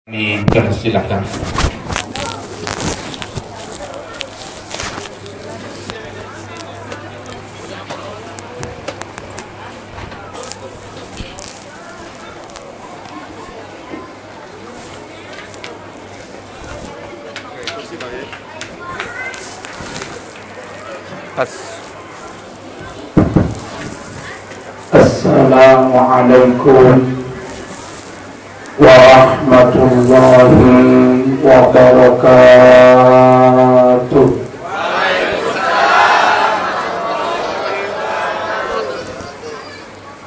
Silakan. Assalamualaikum warahmatullahi wabarakatuh.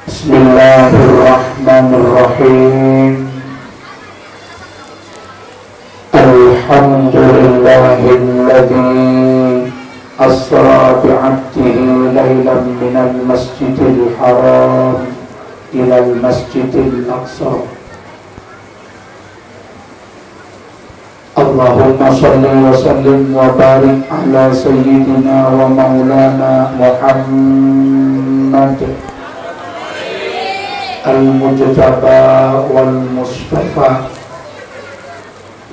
Bismillahirrahmanirrahim. Alhamdulillahilladzi asra bi'abdihi laylan minal masjidil haram ilal masjidil aqsa. Allahumma salli wa sallim wa barik ala sayyidina wa maulana Muhammad al-mujtaba wal mustafa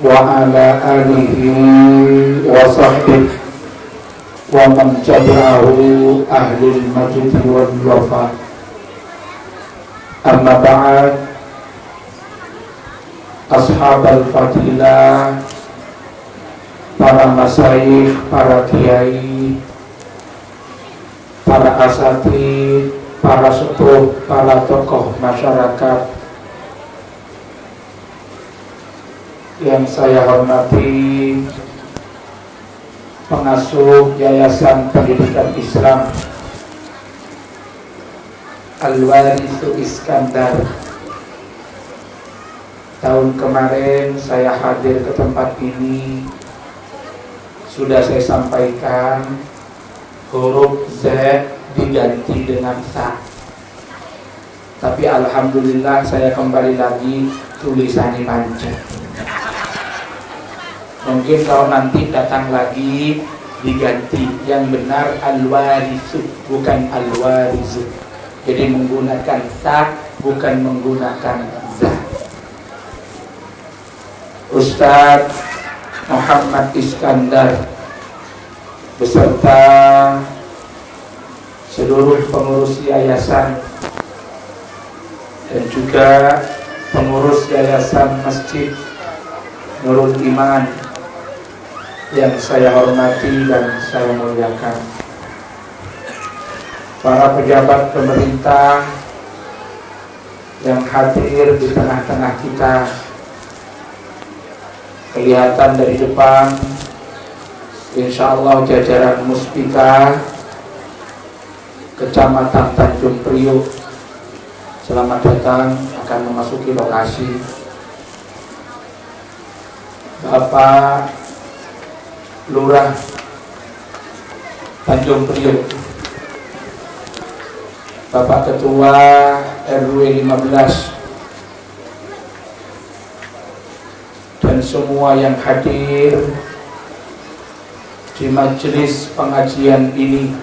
wa ala alihi wa sahbihi wa man tabi'ahu ahlil majdi wal wafa. Amma ba'd, ashabal fadilah, para masyayikh, para kiai, para asatidz, para sepuh, para tokoh masyarakat yang saya hormati, pengasuh Yayasan Pendidikan Islam Al-Warithu Iskandar. Tahun kemarin saya hadir ke tempat ini, sudah saya sampaikan huruf Z diganti dengan sa. Tapi alhamdulillah saya kembali lagi tulisannya panjang. Mungkin kalau nanti datang lagi diganti, yang benar Al-Warithu bukan Al-Warithu. Jadi menggunakan sa bukan menggunakan za. Ustadz Muhammad Iskandar beserta seluruh pengurus yayasan dan juga pengurus yayasan Masjid Nurul Iman yang saya hormati dan saya muliakan, para pejabat pemerintah yang hadir di tengah-tengah kita. Kelihatan dari depan, insyaallah jajaran Muspika Kecamatan Tanjung Priok, selamat datang, akan memasuki lokasi. Bapak Lurah Tanjung Priok, Bapak Ketua RW 15, dan semua yang hadir di majelis pengajian ini,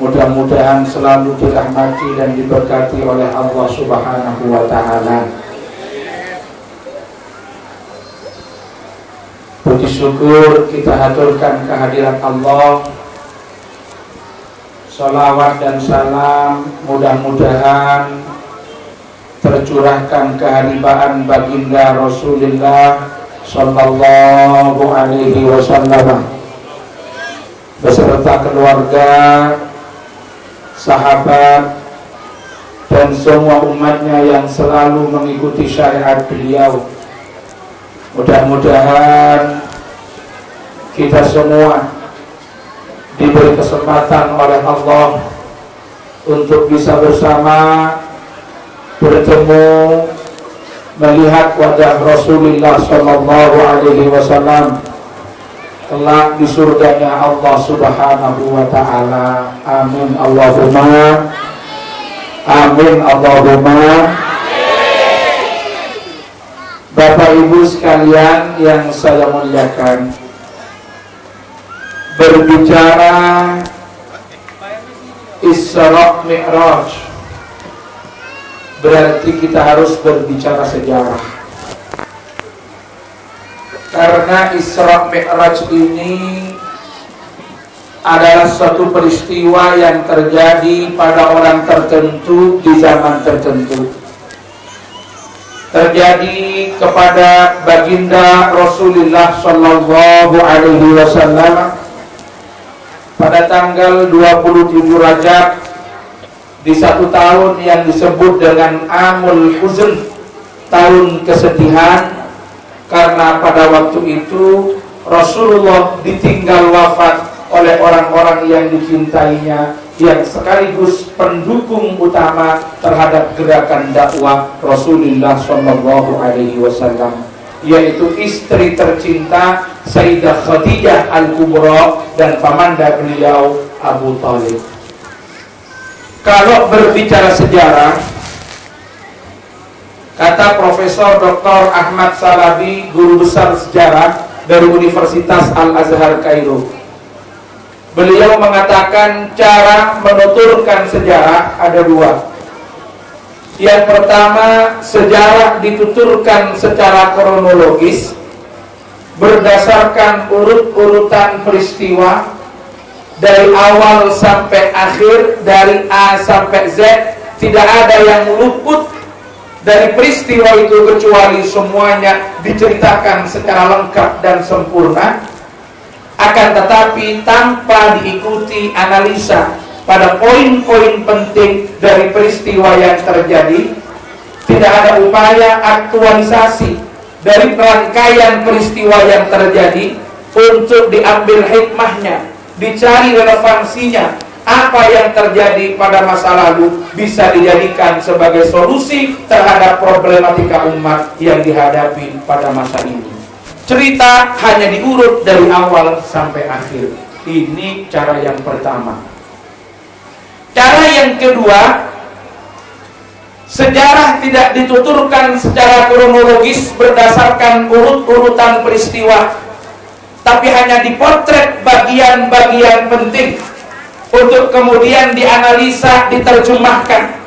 mudah-mudahan selalu dirahmati dan diberkati oleh Allah Subhanahu wa ta'ala. Puji syukur kita haturkan kehadiran Allah. Salawat dan salam mudah-mudahan tercurahkan keharibaan baginda Rasulullah sallallahu alaihi wasallam beserta keluarga, sahabat, dan semua umatnya yang selalu mengikuti syariat beliau. Mudah-mudahan kita semua diberi kesempatan oleh Allah untuk bisa bersama bertemu, melihat wajah Rasulullah sallallahu alaihi wasallam kelak di surganya Allah Subhanahu wa ta'ala. Amin Allahumma amin Allahumma. Bapak Ibu sekalian yang saya muliakan, berbicara Isra Mi'raj berarti kita harus berbicara sejarah. Karena Isra Mi'raj ini adalah suatu peristiwa yang terjadi pada orang tertentu di zaman tertentu. Terjadi kepada baginda Rasulullah Shallallahu Alaihi Wasallam pada tanggal 27 Rajab di satu tahun yang disebut dengan Amul Huzn, tahun kesedihan, karena pada waktu itu Rasulullah ditinggal wafat oleh orang-orang yang dicintainya, yang sekaligus pendukung utama terhadap gerakan dakwah Rasulullah Shallallahu Alaihi Wasallam, yaitu istri tercinta Sayyidah Khadijah Al-Kubra dan pamanda beliau Abu Thalib. Kalau berbicara sejarah, kata Profesor Dr. Ahmad Salabi, guru besar sejarah dari Universitas Al-Azhar Kairo, beliau mengatakan cara menuturkan sejarah ada dua. Yang pertama, sejarah dituturkan secara kronologis berdasarkan urut-urutan peristiwa dari awal sampai akhir, dari A sampai Z, tidak ada yang luput dari peristiwa itu kecuali semuanya diceritakan secara lengkap dan sempurna. Akan tetapi tanpa diikuti analisa pada poin-poin penting dari peristiwa yang terjadi, tidak ada upaya aktualisasi dari rangkaian peristiwa yang terjadi untuk diambil hikmahnya, dicari relevansinya. Apa yang terjadi pada masa lalu bisa dijadikan sebagai solusi terhadap problematika umat yang dihadapi pada masa ini. Cerita hanya diurut dari awal sampai akhir. Ini cara yang pertama. Cara yang kedua, sejarah tidak dituturkan secara kronologis berdasarkan urut-urutan peristiwa, tapi hanya dipotret bagian-bagian penting untuk kemudian dianalisa, diterjemahkan.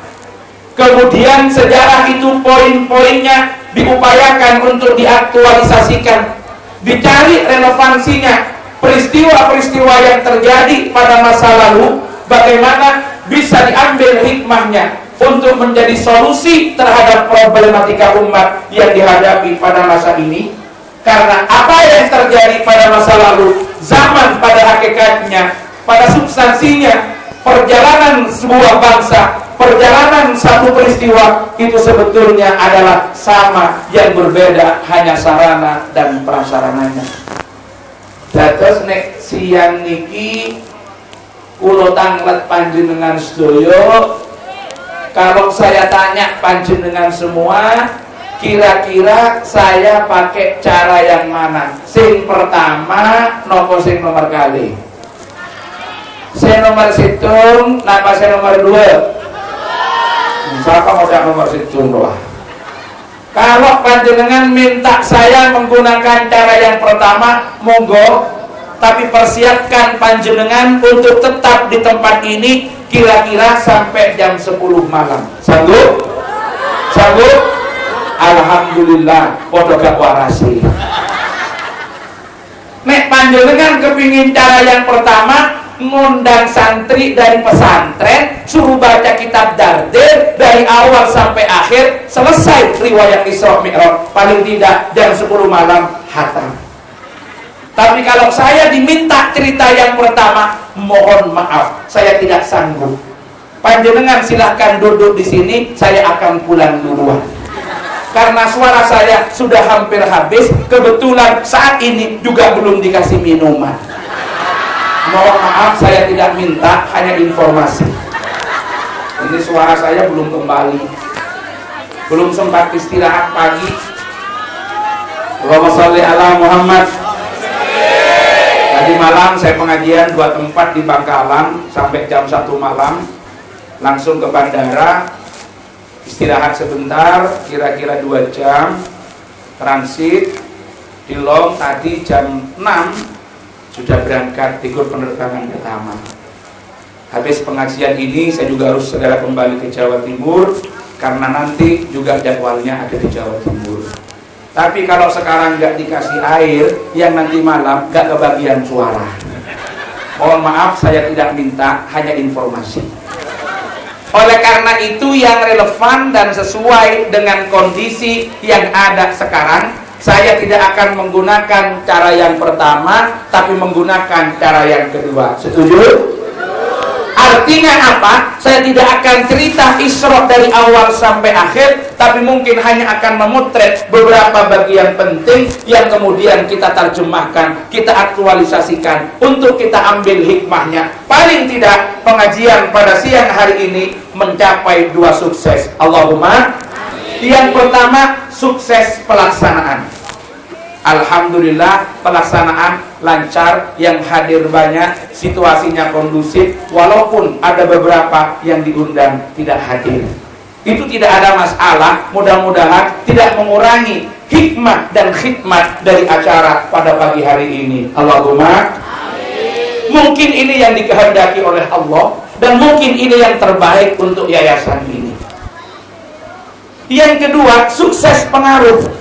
Kemudian sejarah itu poin-poinnya diupayakan untuk diaktualisasikan, dicari relevansinya, peristiwa-peristiwa yang terjadi pada masa lalu, bagaimana bisa diambil hikmahnya untuk menjadi solusi terhadap problematika umat yang dihadapi pada masa ini. Karena apa yang terjadi pada masa lalu, zaman pada hakikatnya, pada substansinya, perjalanan sebuah bangsa, perjalanan satu peristiwa itu sebetulnya adalah sama, yang berbeda hanya sarana dan prasarananya. Dados nek siang niki kula tanglet panjenengan sedaya, kalau saya tanya panjenengan semua, kira-kira saya pakai cara yang mana? Sing pertama nopo sing nomor kali? Saya nomor situng, napa saya nomor 2? Siapa mau nomor situng doa? Kalau panjenengan minta saya menggunakan cara yang pertama, monggo, tapi persiapkan panjenengan untuk tetap di tempat ini kira-kira sampai jam 10 malam. Sanggup? Sanggup? Alhamdulillah, podo gak warasi. Nek panjenengan kepingin cara yang pertama, ngundang santri dari pesantren, suruh baca kitab Dardir dari awal sampai akhir, selesai riwayat Isra Mi'raj, paling tidak jam 10 malam hatam. Tapi kalau saya diminta cerita yang pertama, mohon maaf, saya tidak sanggup. Panjenengan silahkan duduk di sini, saya akan pulang duluan. Karena suara saya sudah hampir habis, kebetulan saat ini juga belum dikasih minuman. Mohon maaf, saya tidak minta, hanya informasi. Ini suara saya belum kembali, belum sempat istirahat pagi. Allahumma sholli ala Muhammad. Tadi malam saya pengajian 2 tempat di Bangkalan sampai jam 1 malam, langsung ke bandara, istirahat sebentar, kira-kira 2 jam, transit di Long. Tadi jam 6 sudah berangkat ikut penerbangan pertama. Habis pengajian ini saya juga harus segera kembali ke Jawa Timur, karena nanti juga jadwalnya ada di Jawa Timur. Tapi kalau sekarang nggak dikasih air, yang nanti malam nggak kebagian suara. Mohon maaf, saya tidak minta, hanya informasi. Oleh karena itu yang relevan dan sesuai dengan kondisi yang ada sekarang, saya tidak akan menggunakan cara yang pertama, tapi menggunakan cara yang kedua. Setuju? Artinya apa? Saya tidak akan cerita Isra dari awal sampai akhir, tapi mungkin hanya akan memotret beberapa bagian penting yang kemudian kita terjemahkan, kita aktualisasikan untuk kita ambil hikmahnya. Paling tidak pengajian pada siang hari ini mencapai 2 sukses. Allahumma. Yang pertama, sukses pelaksanaan. Alhamdulillah pelaksanaan lancar, yang hadir banyak, situasinya kondusif, walaupun ada beberapa yang diundang tidak hadir. Itu tidak ada masalah, mudah-mudahan tidak mengurangi hikmah dan khidmat dari acara pada pagi hari ini. Allahumma amin. Mungkin ini yang dikehendaki oleh Allah, dan mungkin ini yang terbaik untuk yayasan ini. Yang kedua, sukses pengaruh.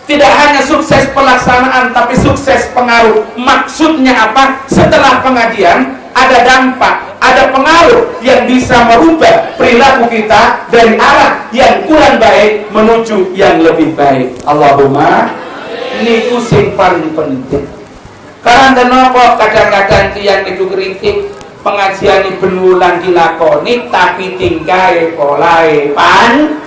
Tidak hanya sukses pelaksanaan, tapi sukses pengaruh. Maksudnya apa? Setelah pengajian ada dampak, ada pengaruh yang bisa merubah perilaku kita dari arah yang kurang baik menuju yang lebih baik. Allahumma. Ini sing paling penting. Karena kenapa kadang-kadang yang itu kritik pengajian ini berulang dilakoni tapi tinggal polai pan.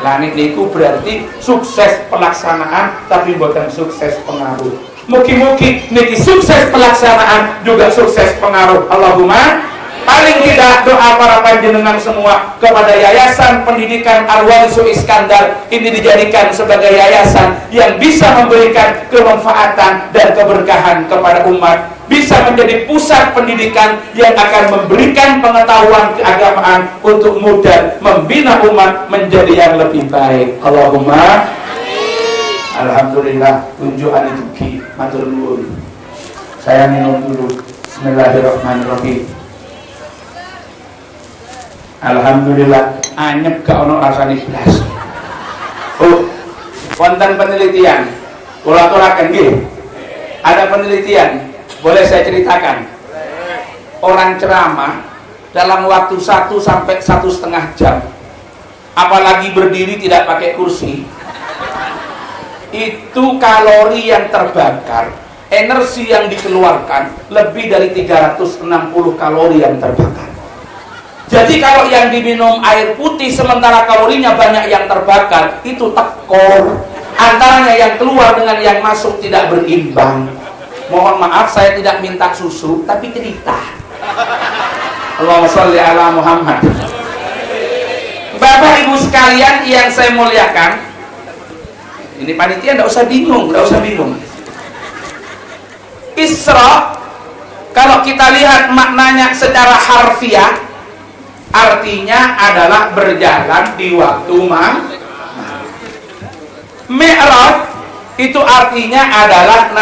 Langit niku berarti sukses pelaksanaan tapi bukan sukses pengaruh. Mugi-mugi niki sukses pelaksanaan juga sukses pengaruh. Allahumma. Paling tidak doa para panjenengan semua kepada Yayasan Pendidikan Al-Warisul Iskandar ini dijadikan sebagai yayasan yang bisa memberikan kemanfaatan dan keberkahan kepada umat, bisa menjadi pusat pendidikan yang akan memberikan pengetahuan keagamaan untuk mudah membina umat menjadi yang lebih baik. Allahumma. Alhamdulillah, tunjukan itu ki matur nuwun. Saya minum dulu. Bismillahirrahmanirrahim. Alhamdulillah, anyep gak ono rasane blas. Oh, wonten penelitian. Kula aturaken nggih. Ada penelitian, boleh saya ceritakan. Orang ceramah dalam waktu 1 sampai 1,5 jam, apalagi berdiri tidak pakai kursi, itu kalori yang terbakar, energi yang dikeluarkan lebih dari 360 kalori yang terbakar. Jadi kalau yang diminum air putih sementara kalorinya banyak yang terbakar, itu tekor. Antaranya yang keluar dengan yang masuk tidak berimbang. Mohon maaf, saya tidak minta susu, tapi cerita. Allahumma sholli ala Muhammad. Bapak Ibu sekalian yang saya muliakan, ini panitia tidak usah bingung, tidak usah bingung. Isra, kalau kita lihat maknanya secara harfiah, artinya adalah berjalan di waktu malam. Mi'raj itu artinya adalah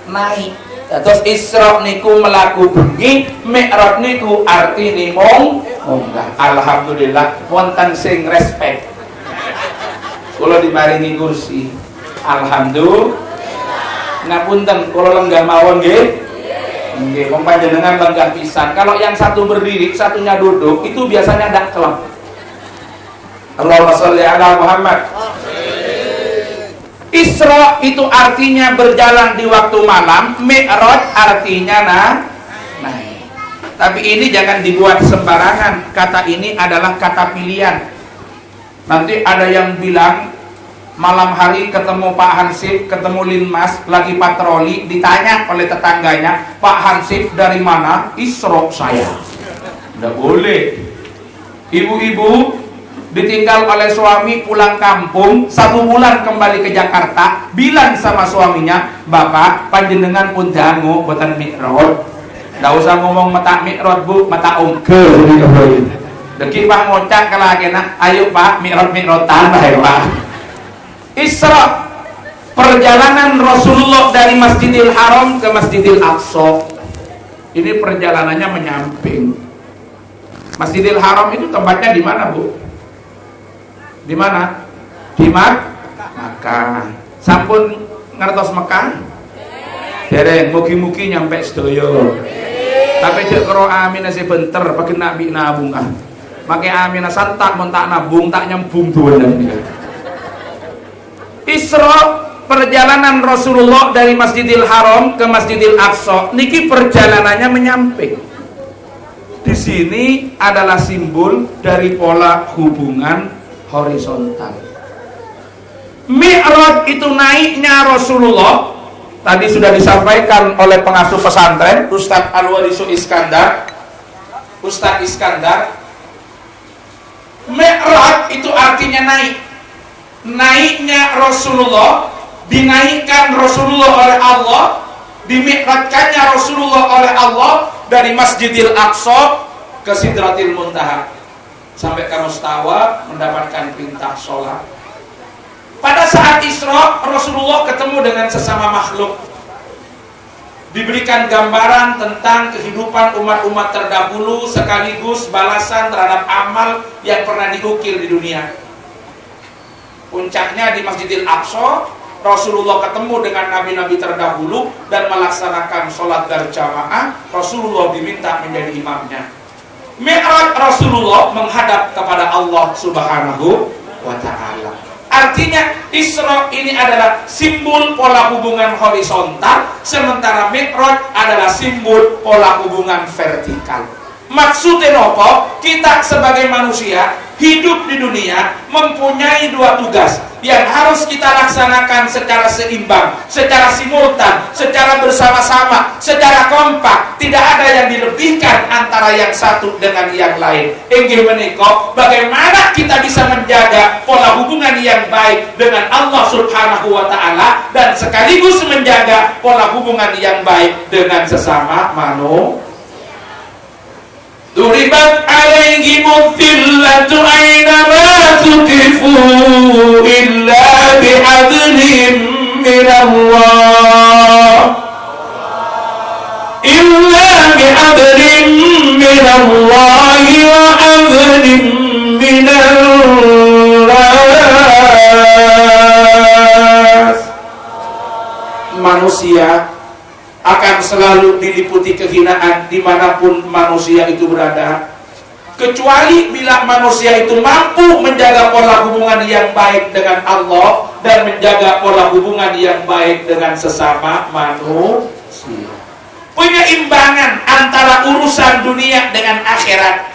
naik. Terus Isra niku melaku bengi, Mi'raj niku artine munggah. Alhamdulillah wonten sing respect. Kula dimaringi kursi. Alhamdulillah. Ngapunten kula lenggah mawon nggih. Nggih, panjenengan lenggah pisan. Kalau yang satu berdiri, satunya duduk, itu biasanya ndak kelem. Allahumma sholli ala Muhammad. Isra itu artinya berjalan di waktu malam, Mi'raj artinya naik. Tapi ini jangan dibuat sembarangan. Kata ini adalah kata pilihan. Nanti ada yang bilang malam hari ketemu Pak Hansip, ketemu Linmas lagi patroli, ditanya oleh tetangganya, Pak Hansip dari mana? Isra saya. Tidak boleh. Ibu-ibu ditinggal oleh suami pulang kampung 1 bulan kembali ke Jakarta, bilang sama suaminya, Bapak panjenengan pun dangu boten Mi'raj. Tidak usah ngomong mata Mi'raj bu, mata ongke. Deki Pak ngocak kelakena, ayo Pak Mi'raj-Mi'rajan ayo Pak. Isra, perjalanan Rasulullah dari Masjidil Haram ke Masjidil Aqsa. Ini perjalanannya menyamping. Masjidil Haram itu tempatnya di mana, Bu? Di mana? Di Makkah. Mekah. Sampun ngertos Mekah? Dereng, mugi-mugi nyampe sedaya. Tapi cek karo amin sih benter, pakai nabi nabung ah. Pakai amin santak montak nabung tak nyambung duwenan. Isra perjalanan Rasulullah dari Masjidil Haram ke Masjidil Aqsa niki perjalanannya menyamping. Di sini adalah simbol dari pola hubungan horizontal. Mi'raj itu naiknya Rasulullah. Tadi sudah disampaikan oleh pengasuh pesantren Ustadz Al-Warisu Iskandar. Ustadz Iskandar, Mi'raj itu artinya naik. Naiknya Rasulullah, dinaikkan Rasulullah oleh Allah, dimi'rajkannya Rasulullah oleh Allah dari Masjidil Aqsa ke Sidratil Muntaha sampai ke Mustawa mendapatkan perintah sholat. Pada saat Isra, Rasulullah ketemu dengan sesama makhluk, diberikan gambaran tentang kehidupan umat-umat terdahulu sekaligus balasan terhadap amal yang pernah diukir di dunia. Puncaknya di Masjidil Aqsa, Rasulullah ketemu dengan nabi-nabi terdahulu dan melaksanakan sholat berjamaah. Rasulullah diminta menjadi imamnya. Mi'raj Rasulullah menghadap kepada Allah Subhanahu wa ta'ala. Artinya Isra ini adalah simbol pola hubungan horizontal, sementara Mi'raj adalah simbol pola hubungan vertikal. Maksudnya apa? Kita sebagai manusia hidup di dunia mempunyai dua tugas yang harus kita laksanakan secara seimbang, secara simultan, secara bersama-sama, secara kompak. Tidak ada yang dilebihkan antara yang satu dengan yang lain. Inggih menika, bagaimana kita bisa menjaga pola hubungan yang baik dengan Allah Subhanahu wa ta'ala dan sekaligus menjaga pola hubungan yang baik dengan sesama manusia. Duribat alaihimul dhillatu aynama tuqifu illa bihadlim minallah illa bihadlim minallahi wa adlim minallah. Manusia akan selalu diliputi kehinaan dimanapun manusia itu berada, kecuali bila manusia itu mampu menjaga pola hubungan yang baik dengan Allah dan menjaga pola hubungan yang baik dengan sesama manusia. Penyeimbangan antara urusan dunia dengan akhirat,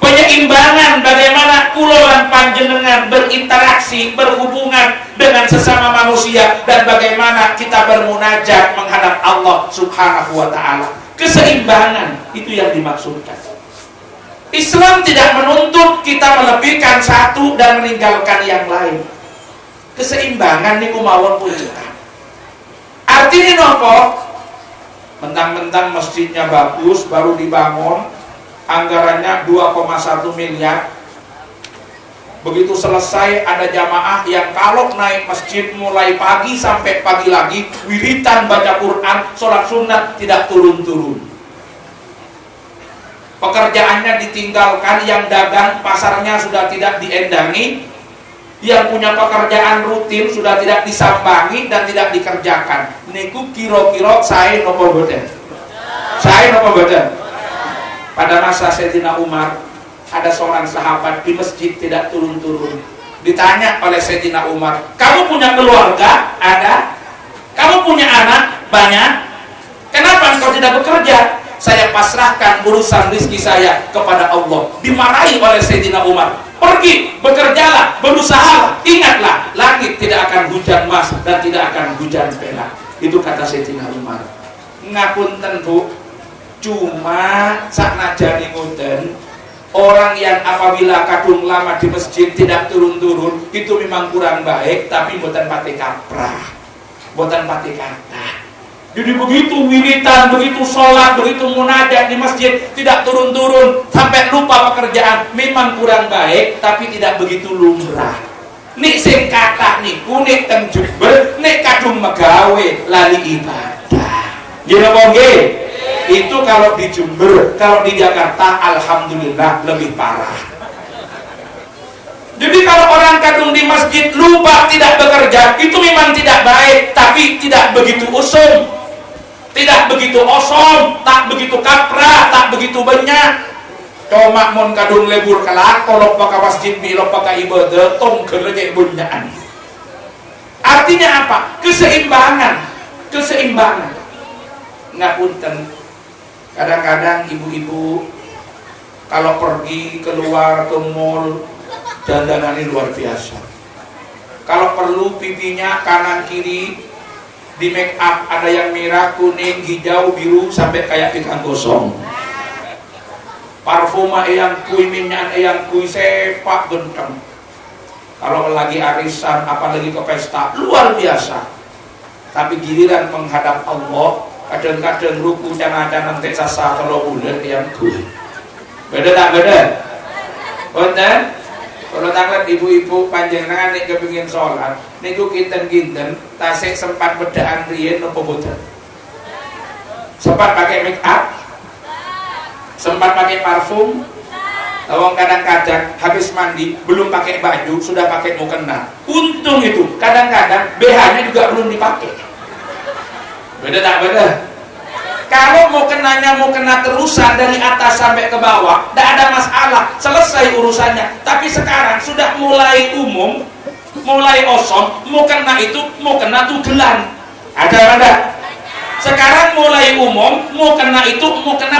penyeimbangan bagaimana kula lan panjenengan berinteraksi, berhubungan dengan sesama manusia, dan bagaimana kita bermunajat menghadap Allah Subhanahu wa ta'ala. Keseimbangan itu yang dimaksudkan. Islam tidak menuntut kita melebihkan satu dan meninggalkan yang lain. Keseimbangan niku mawon pujukan. Artinya nopo? Mentang-mentang masjidnya bagus, baru dibangun, anggarannya 2,1 miliar. Begitu selesai ada jamaah yang kalau naik masjid mulai pagi sampai pagi lagi, wiritan baca Quran, sholat sunat, tidak turun-turun. Pekerjaannya ditinggalkan, yang dagang pasarnya sudah tidak diendangi, yang punya pekerjaan rutin sudah tidak disambangi dan tidak dikerjakan. Niku kira-kira saya nopo boten? Saya nopo boten? Pada masa Sayyidina Umar, ada seorang sahabat di masjid tidak turun-turun. Ditanya oleh Sayyidina Umar, kamu punya keluarga? Ada. Kamu punya anak? Banyak. Kenapa engkau tidak bekerja? Saya pasrahkan urusan rezeki saya kepada Allah. Dimarahi oleh Sayyidina Umar. Pergi, bekerjalah, berusahalah. Ingatlah, langit tidak akan hujan emas dan tidak akan hujan perak. Itu kata Sayyidina Umar. Ngapunten Bu, cuma saknajane ngoten, orang yang apabila kadung lama di masjid tidak turun-turun itu memang kurang baik, tapi mboten pati kaprah, mboten pati kathah. Jadi begitu wiritan, begitu sholat, begitu munajat di masjid tidak turun-turun sampai lupa pekerjaan, memang kurang baik, tapi tidak begitu lumrah. Nik sing kathah niku nik teng Jember, nik kadung megawe lali ibadah. Nggih napa nggih? Itu kalau di Jember, kalau di Jakarta alhamdulillah lebih parah. Jadi kalau orang kadung di masjid lupa tidak bekerja, itu memang tidak baik, tapi tidak begitu usum, tidak begitu osom, tak begitu kaprah, tak begitu banyak. Cuma mon kadung lebur kelak, kalau pakai masjid bilo pakai ibadah, tong kerja bunyaan. Artinya apa? Keseimbangan, keseimbangan. Ngapunten, kadang-kadang ibu-ibu kalau pergi keluar ke mall, dandanannya luar biasa. Kalau perlu pipinya kanan kiri di make up, ada yang merah, kuning, hijau, biru sampai kayak ikan gosong. Parfuma yang kui, minyak yang kui, sepak genteng. Kalau lagi arisan, apalagi ke pesta, luar biasa. Tapi giliran menghadap Allah, kadang-kadang ruku jangan-jangan tak sasa kalau bulan yang kui. Beda tak beda? Betul? Kalau takut ibu-ibu panjenengan nek kepengin sholat, niku kinten-kinten tasik sempat bedaan riyen napa boten? Sempat pakai make up? Sempat pakai parfum? Lawang kadang-kadang habis mandi belum pakai baju sudah pakai mukena. Untung itu, kadang-kadang BH-nya juga belum dipakai. Beda tak beda? Kalau mau kena terusan dari atas sampai ke bawah, tidak ada masalah, selesai urusannya. Tapi sekarang sudah mulai umum, mulai osom, mau kena tuh gelan. Ada? Sekarang mulai umum, mau kena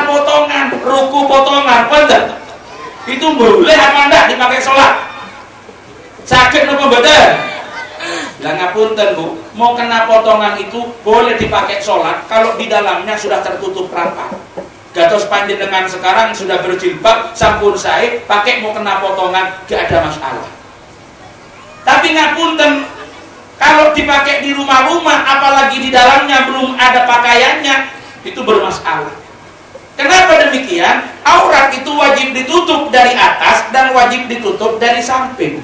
potongan, ruku potongan, betul? Itu boleh apa enggak dipakai sholat? Sakit nopo betul? Lah ngapunten Bu, mau kena potongan itu boleh dipakai sholat kalau di dalamnya sudah tertutup rapat. Gatos panjenengan sekarang sudah berjilbab, sampun saya pakai mau kena potongan, gak ada masalah. Tapi ngapunten, kalau dipakai di rumah-rumah, apalagi di dalamnya belum ada pakaiannya, itu bermasalah. Kenapa demikian? Aurat itu wajib ditutup dari atas dan wajib ditutup dari samping,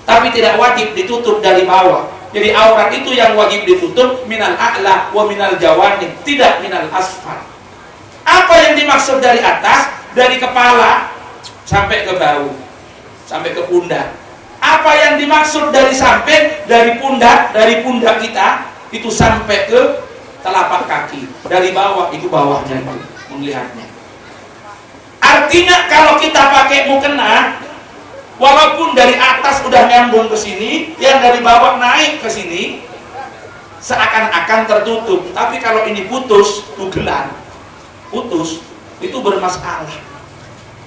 tapi tidak wajib ditutup dari bawah. Jadi aurat itu yang wajib ditutup minal a'la wa minal jawanib, tidak minal asfal. Apa yang dimaksud dari atas? Dari kepala sampai ke bahu, sampai ke pundak. Apa yang dimaksud dari samping? Dari pundak kita itu sampai ke telapak kaki. Dari bawah itu bawahnya itu melihatnya. Artinya kalau kita pakai mukena, walaupun dari atas udah nyambung ke sini, yang dari bawah naik ke sini, seakan-akan tertutup. Tapi kalau ini putus, tugelan, putus, itu bermasalah.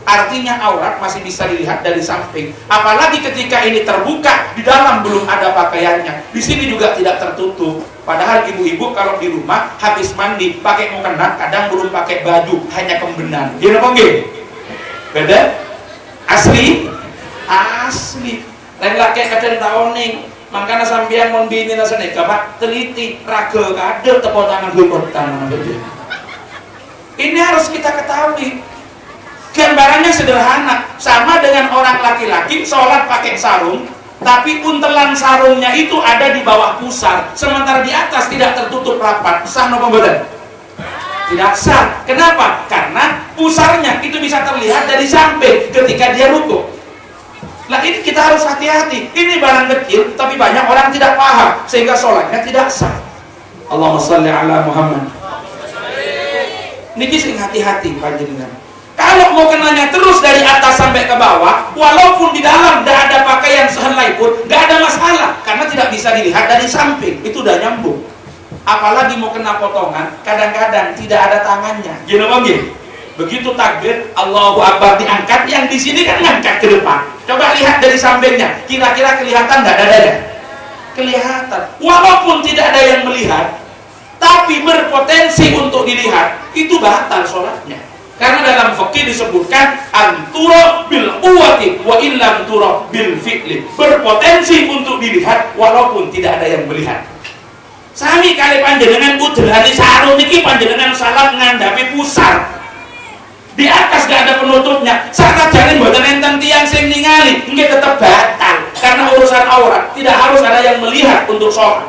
Artinya aurat masih bisa dilihat dari samping. Apalagi ketika ini terbuka, di dalam belum ada pakaiannya. Di sini juga tidak tertutup. Padahal ibu-ibu kalau di rumah habis mandi pakai mukena, kadang belum pakai baju, hanya kembenan. Gimana panggil? Beda? Asli? Asli. Lain laki kadang taoning. Makanya sampean mon bini nasane Pak teliti raga kade tepuk tangan hukum tangan. Ini harus kita ketahui. Gambarannya sederhana, sama dengan orang laki-laki sholat pakai sarung, tapi untelan sarungnya itu ada di bawah pusar, sementara di atas tidak tertutup rapat. Sah napa mboten? Tidak sah. Kenapa? Karena pusarnya itu bisa terlihat dari samping ketika dia rukuk. Nah ini kita harus hati-hati. Ini barang kecil, tapi banyak orang tidak paham sehingga sholatnya tidak sah. Allahumma sholli ala Muhammad. Niki sing hati-hati panjenengan. Kalau mau kenanya terus dari atas sampai ke bawah, walaupun di dalam tidak ada pakaian sehelai pun, tidak ada masalah, karena tidak bisa dilihat dari samping, itu udah nyambung. Apalagi mau kena potongan, kadang-kadang tidak ada tangannya. Gini bang, begitu takbir, Allahu Akbar diangkat, yang di sini kan ngangkat ke depan. Coba lihat dari sampingnya, kira-kira kelihatan tidak dadanya? Kelihatan. Walaupun tidak ada yang melihat, tapi berpotensi untuk dilihat, itu batal sholatnya. Karena dalam fikih disebutkan anturo bil quwwati wa illam turo bil fi'li, berpotensi untuk dilihat walaupun tidak ada yang melihat. Sami kali panjenengan udelani sarung niki panjenengan salat ngandhapi pusar. Di atas gak ada penutupnya. Sakajane mboten enten tiyang sing ningali, nggih tetep batal karena urusan aurat, tidak harus ada yang melihat untuk sholat.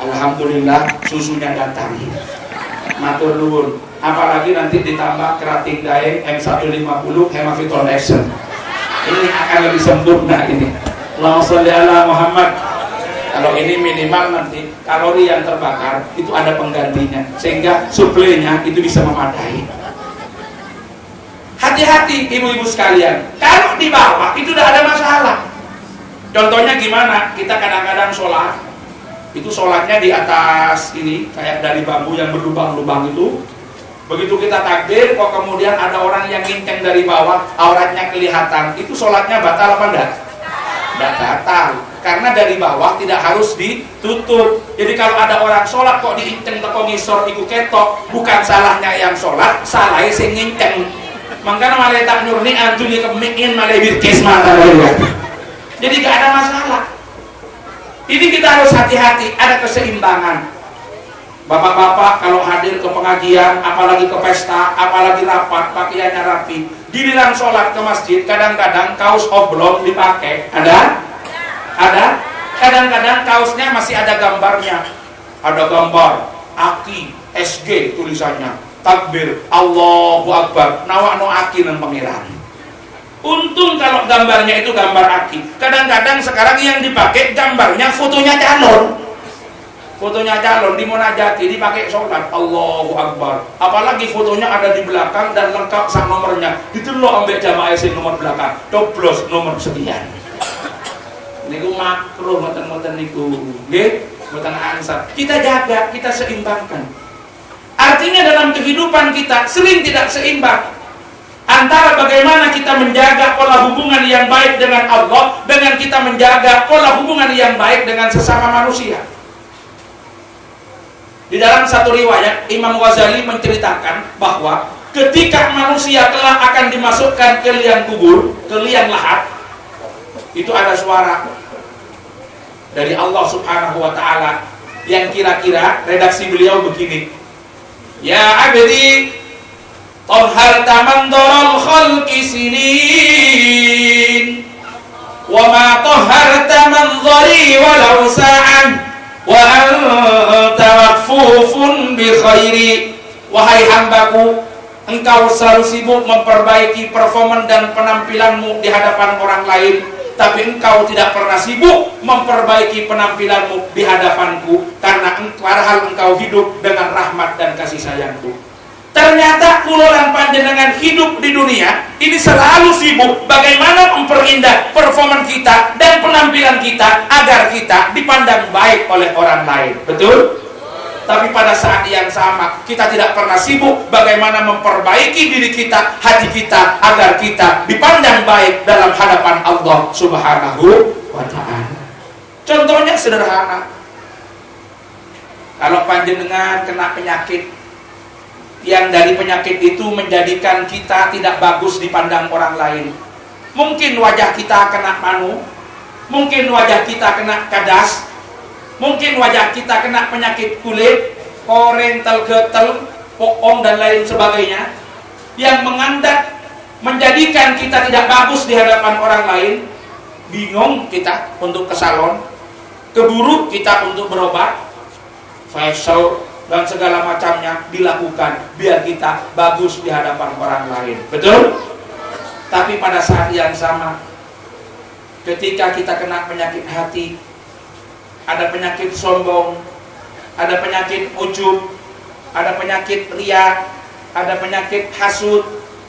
Alhamdulillah susunya datang. Matur nuwun. Apalagi nanti ditambah kerating daeng M150 Hemavitol Action. Ini akan lebih sempurna ini. Allahumma sholli ala Muhammad. Kalau ini minimal nanti kalori yang terbakar itu ada penggantinya, sehingga suplainya itu bisa memadai. Hati-hati ibu-ibu sekalian, kalau di bawah itu udah ada masalah. Contohnya gimana? Kita kadang-kadang sholat, itu sholatnya di atas ini kayak dari bambu yang berlubang-lubang itu. Begitu kita takbir, kok kemudian ada orang yang nginceng dari bawah, auratnya kelihatan, itu sholatnya batal apa enggak? Enggak batal, karena dari bawah tidak harus ditutup. Jadi kalau ada orang sholat kok diinceng teko ngisor iku ketok, bukan salahnya yang sholat, salahnya sing nginceng. Makanya malah tak nyurni anjuni kemikin malah birkes mata. Jadi gak ada masalah. Ini kita harus hati-hati, ada keseimbangan. Bapak-bapak kalau hadir ke pengajian, apalagi ke pesta, apalagi rapat, pakaiannya rapi. Giliran sholat ke masjid, kadang-kadang kaos oblong dipakai. Ada? Ada? Kadang-kadang kaosnya masih ada gambarnya. Ada gambar Aki, SG tulisannya. Takbir, Allahu Akbar, nawakno Aki dan pangeran. Untung kalau gambarnya itu gambar Aki. Kadang-kadang sekarang yang dipakai gambarnya fotonya calon. Fotonya calon di munajati dipakai sholat, Allahu Akbar. Apalagi fotonya ada di belakang dan lengkap sak nomornya. Ditelok ambek jamaah sing nomor belakang. Doblos nomor sekian. Niku makruh ngoten-ngoten niku. Nggih, mboten ansar. Kita jaga, kita seimbangkan. Artinya dalam kehidupan kita sering tidak seimbang antara bagaimana kita menjaga pola hubungan yang baik dengan Allah dengan kita menjaga pola hubungan yang baik dengan sesama manusia. Di dalam satu riwayat Imam Ghazali menceritakan bahwa ketika manusia kelak akan dimasukkan ke liang kubur, ke liang lahat, itu ada suara dari Allah Subhanahu wa taala yang kira-kira redaksi beliau begini. Ya abdi tahharta man daral khalqi sinin wa ma tahharta man dhari walau sa'an wa anta waqfufun bi khairi. Wahai hambaku, engkau selalu sibuk memperbaiki performa dan penampilanmu di hadapan orang lain, tapi engkau tidak pernah sibuk memperbaiki penampilanmu di hadapanku, karena padahal engkau hidup dengan rahmat dan kasih sayangku. Ternyata kulolan panjenengan hidup di dunia ini selalu sibuk bagaimana memperindah performa kita dan penampilan kita agar kita dipandang baik oleh orang lain. Betul? Tapi pada saat yang sama kita tidak pernah sibuk bagaimana memperbaiki diri kita, hati kita agar kita dipandang baik dalam hadapan Allah Subhanahu wa ta'ala. Contohnya sederhana. Kalau panjenengan kena penyakit yang dari penyakit itu menjadikan kita tidak bagus dipandang orang lain. Mungkin wajah kita kena manu, mungkin wajah kita kena kadas, mungkin wajah kita kena penyakit kulit, korental, getel, poong dan lain sebagainya, yang mengandat menjadikan kita tidak bagus di hadapan orang lain. Bingung kita untuk ke salon, keburu kita untuk berobat, facial dan segala macamnya dilakukan biar kita bagus di hadapan orang lain. Betul? Tapi pada saat yang sama, ketika kita kena penyakit hati, ada penyakit sombong, ada penyakit ujub, ada penyakit riya, ada penyakit hasud,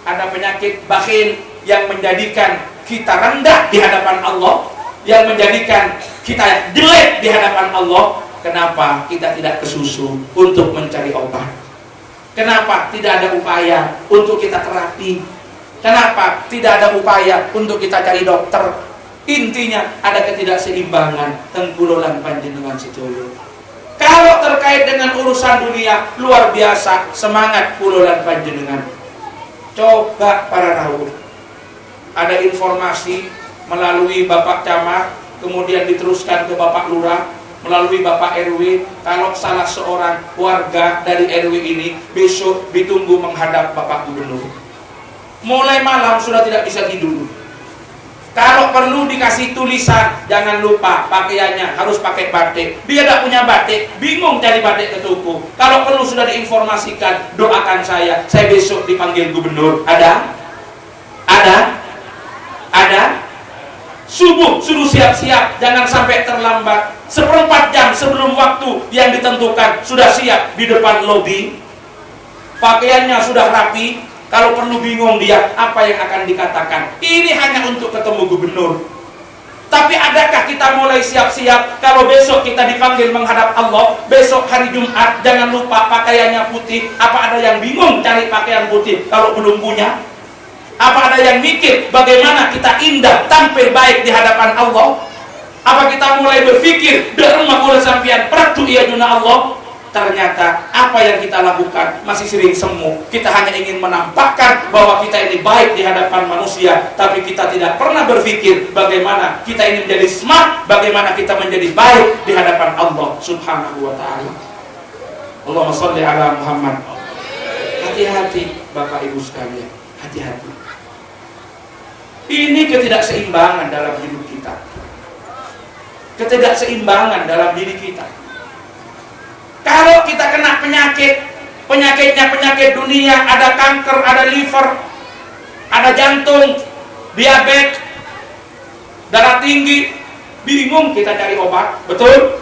ada penyakit bakhil yang menjadikan kita rendah di hadapan Allah, yang menjadikan kita jelek di hadapan Allah. Kenapa kita tidak kesusu untuk mencari obat? Kenapa tidak ada upaya untuk kita terapi? Kenapa tidak ada upaya untuk kita cari dokter? Intinya ada ketidakseimbangan tengkulolan panjenengan sedoyo. Kalau terkait dengan urusan dunia luar biasa semangat kulolan panjenengan. Coba para rawuh, ada informasi melalui Bapak Camat, kemudian diteruskan ke Bapak Lurah, melalui Bapak RW, kalau salah seorang warga dari RW ini besok ditunggu menghadap Bapak Gubernur. Mulai malam sudah tidak bisa tidur. Kalau perlu dikasih tulisan, jangan lupa pakaiannya harus pakai batik. Dia tidak punya batik, bingung cari batik ke toko. Kalau perlu sudah diinformasikan, doakan saya besok dipanggil gubernur. Ada? Ada? Ada subuh suruh siap-siap, jangan sampai terlambat. 1/4 jam sebelum waktu yang ditentukan sudah siap di depan lobi. Pakaiannya sudah rapi. Kalau perlu bingung dia apa yang akan dikatakan. Ini hanya untuk ketemu gubernur. Tapi adakah kita mulai siap-siap kalau besok kita dipanggil menghadap Allah, besok hari Jumat, jangan lupa pakaiannya putih. Apa ada yang bingung cari pakaian putih kalau belum punya? Apa ada yang mikir bagaimana kita indah tampil baik di hadapan Allah? Apa kita mulai berpikir derma oleh sampian pratu iya juna Allah? Ternyata apa yang kita lakukan masih sering semu. Kita hanya ingin menampakkan bahwa kita ini baik di hadapan manusia, tapi kita tidak pernah berpikir bagaimana kita ini menjadi smart, bagaimana kita menjadi baik di hadapan Allah Subhanahu wa ta'ala. Allahumma sholli ala Muhammad. Hati-hati Bapak Ibu sekalian, hati-hati. Ini ketidakseimbangan dalam hidup kita, ketidakseimbangan dalam diri kita. Kalau kita kena penyakit, penyakitnya penyakit dunia, ada kanker, ada liver, ada jantung, diabetes, darah tinggi, bingung kita cari obat, betul?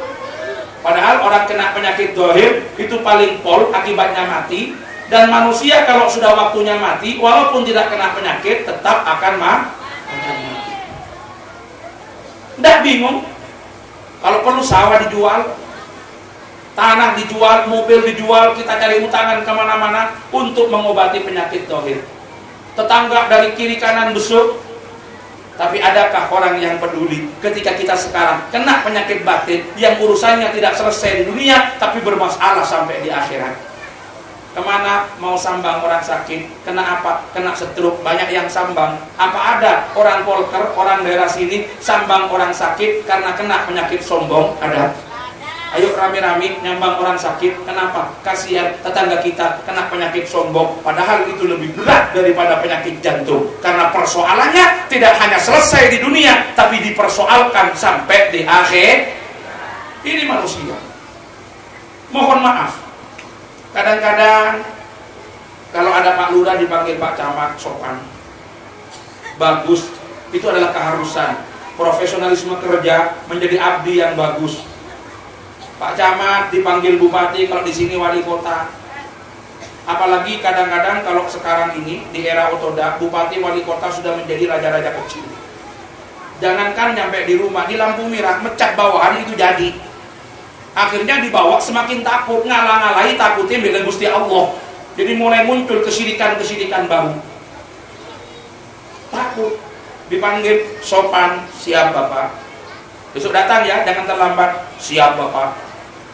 Padahal orang kena penyakit zahir itu paling pol, akibatnya mati. Dan manusia kalau sudah waktunya mati, walaupun tidak kena penyakit, tetap akan mati. Tidak bingung. Kalau perlu sawah dijual, tanah dijual, mobil dijual, kita cari utangan kemana-mana untuk mengobati penyakit zahir. Tetangga dari kiri kanan besuk. Tapi adakah orang yang peduli ketika kita sekarang kena penyakit batin yang urusannya tidak selesai di dunia tapi bermasalah sampai di akhirat? Kemana mau sambang orang sakit? Kena apa? Kena stroke. Banyak yang sambang. Apa ada orang polker, orang daerah sini sambang orang sakit karena kena penyakit sombong? Ada. Ayo rame-rame nyambang orang sakit. Kenapa? Kasihan tetangga kita kena penyakit sombong. Padahal itu lebih berat daripada penyakit jantung. Karena persoalannya tidak hanya selesai di dunia, tapi dipersoalkan sampai di akhir. Ini manusia. Mohon maaf. Kadang-kadang kalau ada Pak Lurah dipanggil Pak Camat, sopan, bagus. Itu adalah keharusan. Profesionalisme kerja, menjadi abdi yang bagus. Pak Camat dipanggil bupati, kalau di sini wali kota. Apalagi kadang-kadang kalau sekarang ini di era otoda, bupati wali kota sudah menjadi raja-raja kecil. Jangankan nyampe di rumah, di lampu merah mecat bawahan itu jadi. Akhirnya dibawa semakin takut, ngalah-ngalahi takutnya bila Gusti Allah. Jadi mulai muncul kesyirikan-kesyirikan baru. Takut, dipanggil sopan, siap Bapak. Besok datang ya, jangan terlambat. Siap Bapak.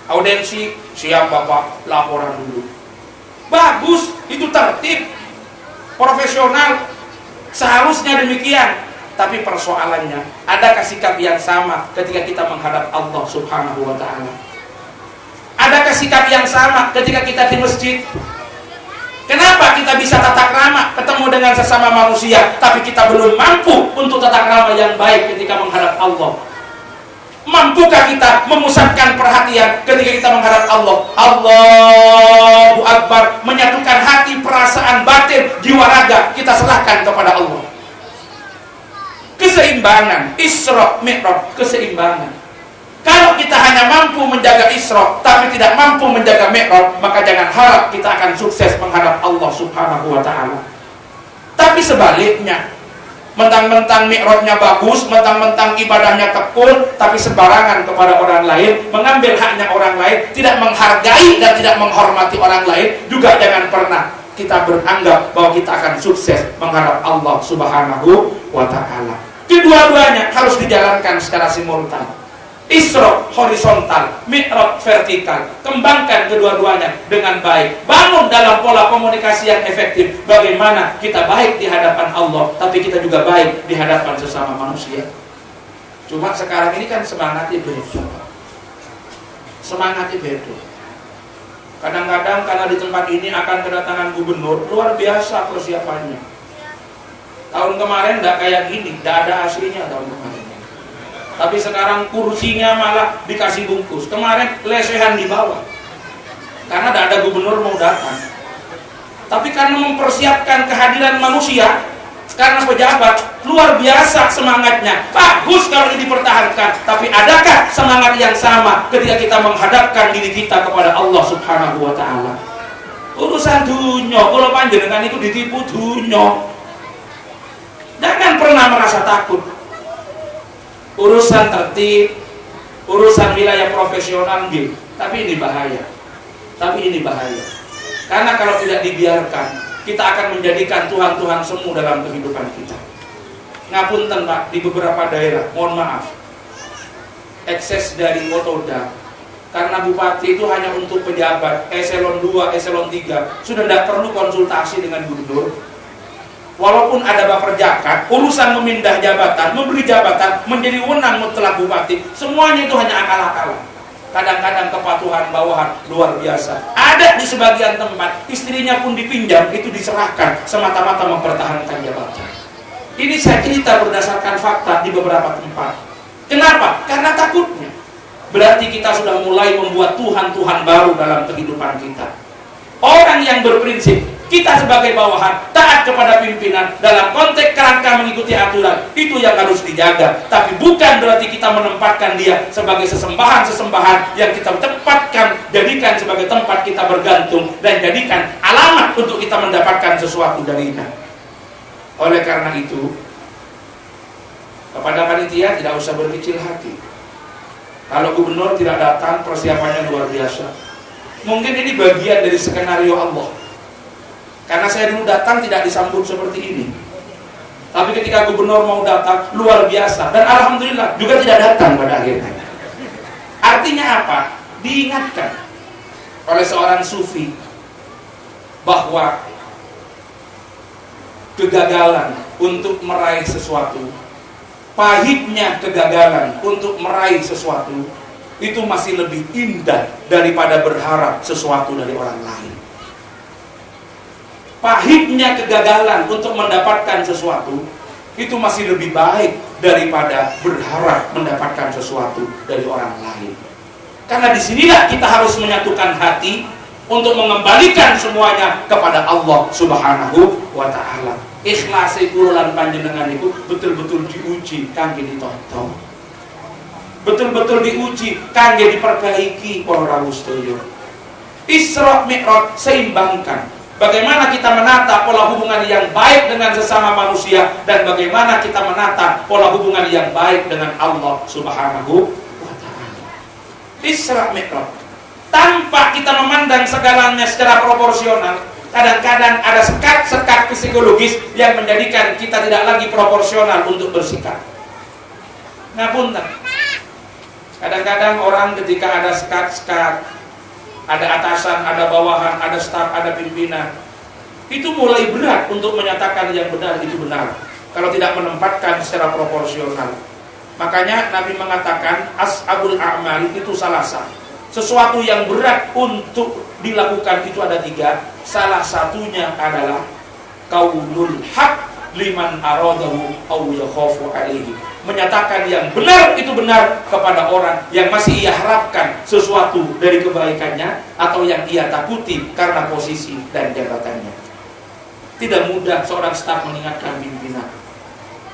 Audensi, siap Bapak. Laporan dulu. Bagus, itu tertib, profesional. Seharusnya demikian. Tapi persoalannya, adakah sikap yang sama ketika kita menghadap Allah Subhanahu wa ta'ala? Adakah sikap yang sama ketika kita di masjid? Kenapa kita bisa tata krama ketemu dengan sesama manusia, tapi kita belum mampu untuk tata krama yang baik ketika menghadap Allah? Mampukah kita memusatkan perhatian ketika kita menghadap Allah? Allahu Akbar, menyatukan hati, perasaan, batin, jiwa raga, kita serahkan kepada Allah. Keseimbangan, Isra Mi'raj, keseimbangan. Kalau kita hanya mampu menjaga Isra tapi tidak mampu menjaga Mi'raj, maka jangan harap kita akan sukses menghadap Allah Subhanahu wa ta'ala. Tapi sebaliknya, mentang-mentang Mi'rajnya bagus, mentang-mentang ibadahnya tekun, tapi sembarangan kepada orang lain, mengambil haknya orang lain, tidak menghargai dan tidak menghormati orang lain, juga jangan pernah kita beranggap bahwa kita akan sukses menghadap Allah Subhanahu wa ta'ala. Kedua-duanya harus dijalankan secara simultan. Isra horizontal, Mi'raj vertikal. Kembangkan kedua-duanya dengan baik. Bangun dalam pola komunikasi yang efektif. Bagaimana kita baik di hadapan Allah, tapi kita juga baik di hadapan sesama manusia. Cuma sekarang ini kan semangatnya beda. Semangatnya beda. Kadang-kadang karena di tempat ini akan kedatangan gubernur, luar biasa persiapannya. Tahun kemarin tidak kayak gini, tidak ada aslinya tahun kemarin. Tapi sekarang kursinya malah dikasih bungkus. Kemarin lesehan di bawah karena tidak ada gubernur mau datang. Tapi karena mempersiapkan kehadiran manusia, Karena pejabat luar biasa semangatnya, bagus kalau ini dipertahankan. Tapi adakah semangat yang sama ketika kita menghadapkan diri kita kepada Allah Subhanahu wa Ta'ala? Urusan dunia, kalau panjenengan itu ditipu dunia, jangan pernah merasa takut. Urusan tertib, urusan wilayah profesional gitu. Tapi ini bahaya. Karena kalau tidak dibiarkan, kita akan menjadikan Tuhan-Tuhan semu dalam kehidupan kita. Ngapunten Pak, di beberapa daerah, mohon maaf, ekses dari otoda. Karena bupati itu hanya untuk pejabat eselon 2, eselon 3, sudah tidak perlu konsultasi dengan gubernur. Walaupun ada baper zakat, urusan memindah jabatan, memberi jabatan menjadi wewenang mutlak bupati, semuanya itu hanya akal-akalan. Kadang-kadang kepatuhan bawahan luar biasa. Ada di sebagian tempat, istrinya pun dipinjam, itu diserahkan semata-mata mempertahankan jabatan. Ini saya cerita berdasarkan fakta di beberapa tempat. Kenapa? Karena takutnya. Berarti kita sudah mulai membuat Tuhan-Tuhan baru dalam kehidupan kita. Orang yang berprinsip, kita sebagai bawahan taat kepada pimpinan dalam konteks kerangka mengikuti aturan, itu yang harus dijaga. Tapi bukan berarti kita menempatkan dia sebagai sesembahan-sesembahan yang kita tempatkan, jadikan sebagai tempat kita bergantung dan jadikan alamat untuk kita mendapatkan sesuatu darinya. Oleh karena itu, kepada panitia tidak usah berkecil hati. Kalau gubernur tidak datang, persiapannya luar biasa. Mungkin ini bagian dari skenario Allah. Karena saya dulu datang tidak disambut seperti ini. Tapi ketika gubernur mau datang, luar biasa. Dan alhamdulillah juga tidak datang pada akhirnya. Artinya apa? Diingatkan oleh seorang sufi bahwa kegagalan untuk meraih sesuatu, pahitnya kegagalan untuk meraih sesuatu, itu masih lebih indah daripada berharap sesuatu dari orang lain. Pahitnya kegagalan untuk mendapatkan sesuatu itu masih lebih baik daripada berharap mendapatkan sesuatu dari orang lain. Karena disinilah kita harus menyatukan hati untuk mengembalikan semuanya kepada Allah Subhanahu wa Ta'ala. Ikhlas kula lan panjenengan itu betul-betul diuji kangge ditonton. Betul-betul diuji kangge diperbaiki para rawuh sedaya. Isra Mi'raj seimbangkan bagaimana kita menata pola hubungan yang baik dengan sesama manusia dan bagaimana kita menata pola hubungan yang baik dengan Allah Subhanahu wa Ta'ala. Isra Mi'raj tanpa kita memandang segalanya secara proporsional. Kadang-kadang ada sekat-sekat psikologis yang menjadikan kita tidak lagi proporsional untuk bersikap. Ngapunten. Kadang-kadang orang ketika ada sekat-sekat, ada atasan, ada bawahan, ada staf, ada pimpinan, itu mulai berat untuk menyatakan yang benar itu benar kalau tidak menempatkan secara proporsional. Makanya Nabi mengatakan as'abul a'mal itu salasa. Sesuatu yang berat untuk dilakukan itu ada 3. Salah satunya adalah qaulul haq liman aradahu aw yakhafu alaihi. Menyatakan yang benar itu benar kepada orang yang masih ia harapkan sesuatu dari kebaikannya atau yang ia takuti karena posisi dan jabatannya. Tidak mudah seorang staf mengingatkan pimpinan.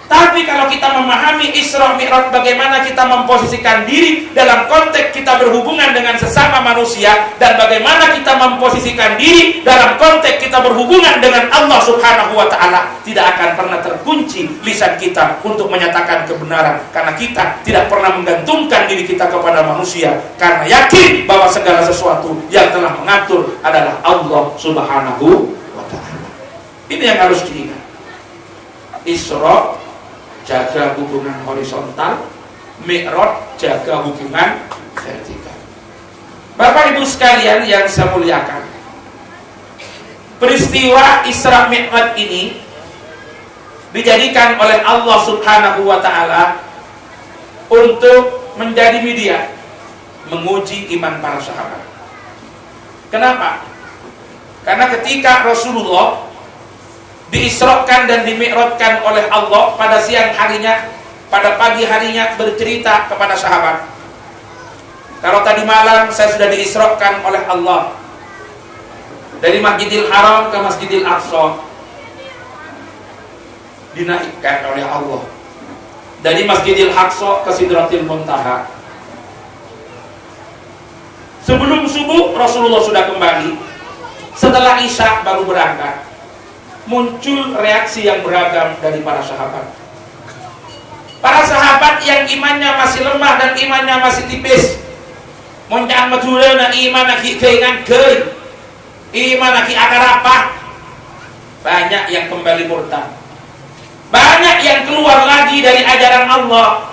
Tapi kalau kita memahami Isra Mi'raj bagaimana kita memposisikan diri dalam konteks kita berhubungan dengan sesama manusia dan bagaimana kita memposisikan diri dalam konteks kita berhubungan dengan Allah Subhanahu wa Ta'ala, tidak akan pernah terkunci lisan kita untuk menyatakan kebenaran karena kita tidak pernah menggantungkan diri kita kepada manusia karena yakin bahwa segala sesuatu yang telah mengatur adalah Allah Subhanahu wa Ta'ala. Ini yang harus diingat. Isra jaga hubungan horizontal, Mi'raj jaga hubungan vertikal. Bapak Ibu sekalian yang saya muliakan, peristiwa Isra Mi'raj ini dijadikan oleh Allah Subhanahu wa Ta'ala untuk menjadi media menguji iman para sahabat. Kenapa? Karena ketika Rasulullah diisrokan dan dimi'rajkan oleh Allah pada siang harinya, pada pagi harinya bercerita kepada sahabat, kalau tadi malam saya sudah diisrokan oleh Allah dari Masjidil Haram ke Masjidil Aqsa, dinaikkan oleh Allah dari Masjidil Aqsa ke Sidratil Muntaha. Sebelum subuh Rasulullah sudah kembali. Setelah Isya baru berangkat. Muncul reaksi yang beragam dari para sahabat. Para sahabat yang imannya masih lemah dan imannya masih tipis, moncang matulana iman lagi keingan ke iman lagi akar apa, banyak yang kembali murtad, banyak yang keluar lagi dari ajaran Allah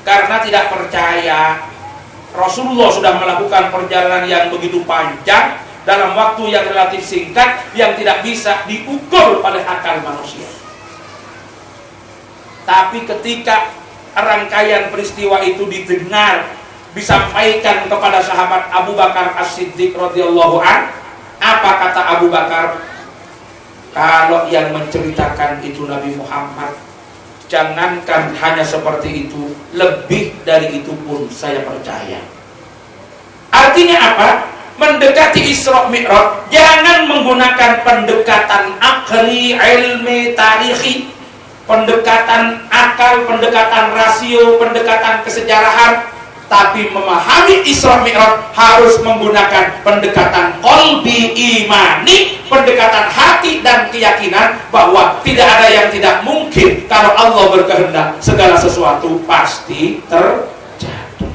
karena tidak percaya. Rasulullah sudah melakukan perjalanan yang begitu panjang dalam waktu yang relatif singkat yang tidak bisa diukur oleh akal manusia. Tapi ketika rangkaian peristiwa itu didengar, disampaikan kepada sahabat Abu Bakar As-Siddiq radhiyallahu an, apa kata Abu Bakar? Kalau yang menceritakan itu Nabi Muhammad, jangankan hanya seperti itu, lebih dari itu pun saya percaya. Artinya apa? Mendekati Isra Mi'raj jangan menggunakan pendekatan akli, ilmi, tarikhi, pendekatan akal, pendekatan rasio, pendekatan kesejarahan, tapi memahami Isra Mi'raj harus menggunakan pendekatan qalbi imani, pendekatan hati dan keyakinan bahwa tidak ada yang tidak mungkin. Kalau Allah berkehendak, segala sesuatu pasti terjadi.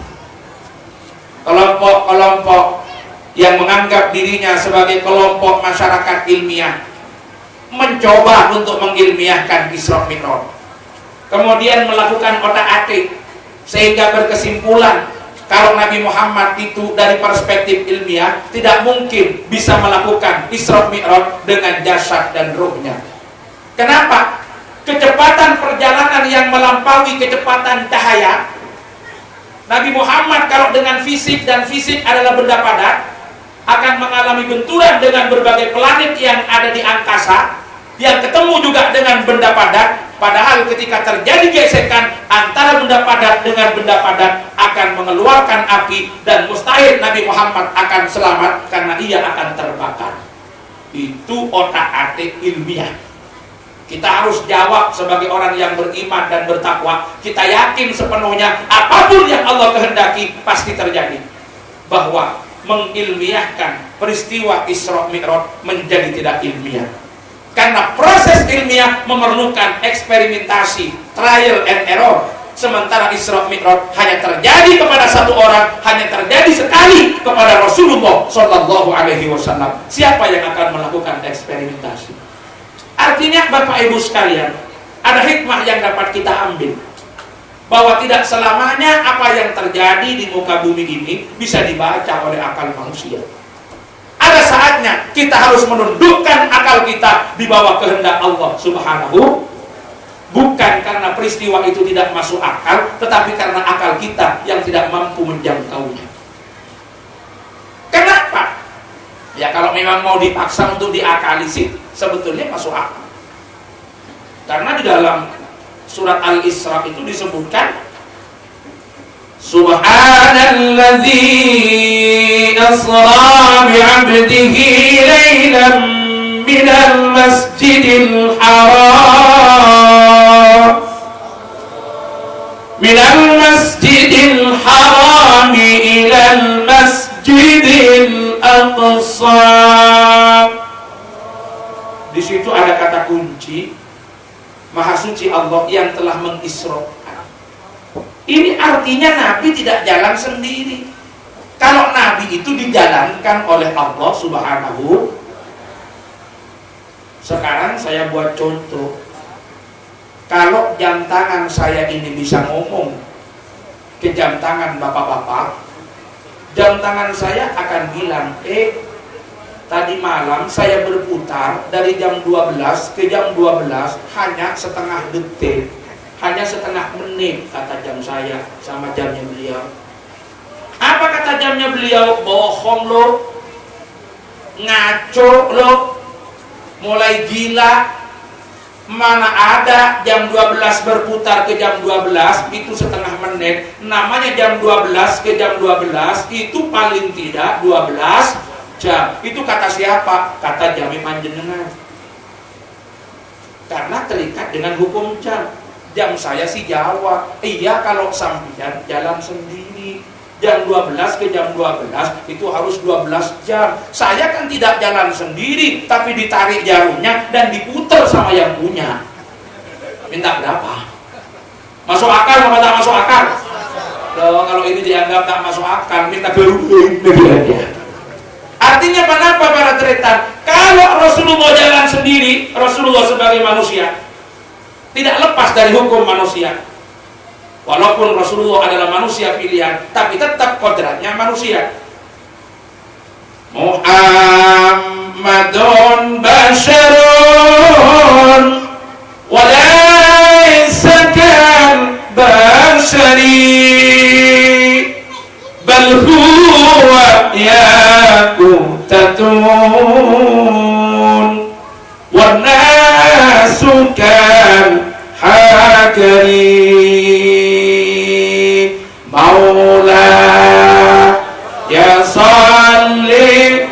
Kelompok-kelompok yang menganggap dirinya sebagai kelompok masyarakat ilmiah mencoba untuk mengilmiahkan Isra Mi'raj, kemudian melakukan otak-atik sehingga berkesimpulan kalau Nabi Muhammad itu dari perspektif ilmiah tidak mungkin bisa melakukan Isra Mi'raj dengan jasad dan ruhnya. Kenapa? Kecepatan perjalanan yang melampaui kecepatan cahaya. Nabi Muhammad kalau dengan fisik, dan fisik adalah benda padat, akan mengalami benturan dengan berbagai planet yang ada di angkasa, yang ketemu juga dengan benda padat. Padahal ketika terjadi gesekan antara benda padat dengan benda padat akan mengeluarkan api, dan mustahil Nabi Muhammad akan selamat karena ia akan terbakar. Itu otak-atik ilmiah. Kita harus jawab sebagai orang yang beriman dan bertakwa. Kita yakin sepenuhnya apapun yang Allah kehendaki pasti terjadi. Bahwa mengilmiahkan peristiwa Isra Mi'raj menjadi tidak ilmiah. Karena proses ilmiah memerlukan eksperimentasi, trial and error. Sementara Isra Mi'raj hanya terjadi kepada satu orang, hanya terjadi sekali kepada Rasulullah Shallallahu Alaihi Wasallam. Siapa yang akan melakukan eksperimentasi? Artinya Bapak Ibu sekalian, ada hikmah yang dapat kita ambil, bahwa tidak selamanya apa yang terjadi di muka bumi ini bisa dibaca oleh akal manusia. Ada saatnya kita harus menundukkan akal kita di bawah kehendak Allah Subhanahu. Bukan karena peristiwa itu tidak masuk akal, tetapi karena akal kita yang tidak mampu menjangkaunya. Kenapa? Ya kalau memang mau dipaksa untuk diakali sih, sebetulnya masuk akal. Karena di dalam surat Al-Isra itu disebutkan, Subhanalladzi asra bi'abdihi laylan minal masjidil haram ilal masjidil aqsa. Di situ ada kata kunci, Maha Suci Allah yang telah mengisrokan. Ini artinya Nabi tidak jalan sendiri. Kalau Nabi itu dijalankan oleh Allah Subhanahu. Sekarang saya buat contoh. Kalau jam tangan saya ini bisa ngomong ke jam tangan bapak-bapak, jam tangan saya akan bilang, tadi malam saya berputar dari jam 12 ke jam 12 hanya setengah detik, hanya setengah menit, kata jam saya sama jamnya beliau. Apa kata jamnya beliau? Bohong lo, ngaco lo, mulai gila. Mana ada jam 12 berputar ke jam 12 itu setengah menit. Namanya jam 12 ke jam 12 itu paling tidak 12 jam. Itu kata siapa? Kata jami panjenengan. Karena terikat dengan hukum jam. Jam saya sih Jawa. Iya kalau sampean jalan sendiri. Jam 12 ke jam 12 itu harus 12 jam. Saya kan tidak jalan sendiri, tapi ditarik jarumnya dan diputer sama yang punya. Minta berapa? Masuk akal apa tak masuk akal? Loh, kalau ini dianggap tak masuk akal, minta berubah. Artinya kenapa para tretan? Kalau Rasulullah jalan sendiri, Rasulullah sebagai manusia tidak lepas dari hukum manusia. Walaupun Rasulullah adalah manusia pilihan, tapi tetap kodratnya manusia. Muhammadun basyarun wa laysa kal bashari bal huwa yaqutatun wan nasu kal hakari maula ya salli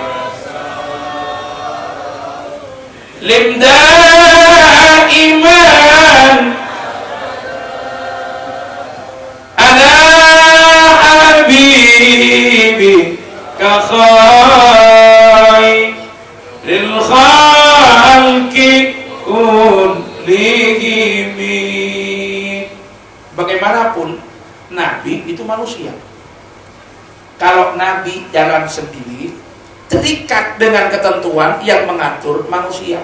lim daiman ala habibi ka khairil khalqi kullihim. Bagaimanapun Nabi itu manusia. Kalau Nabi jalan sendiri, terikat dengan ketentuan yang mengatur manusia.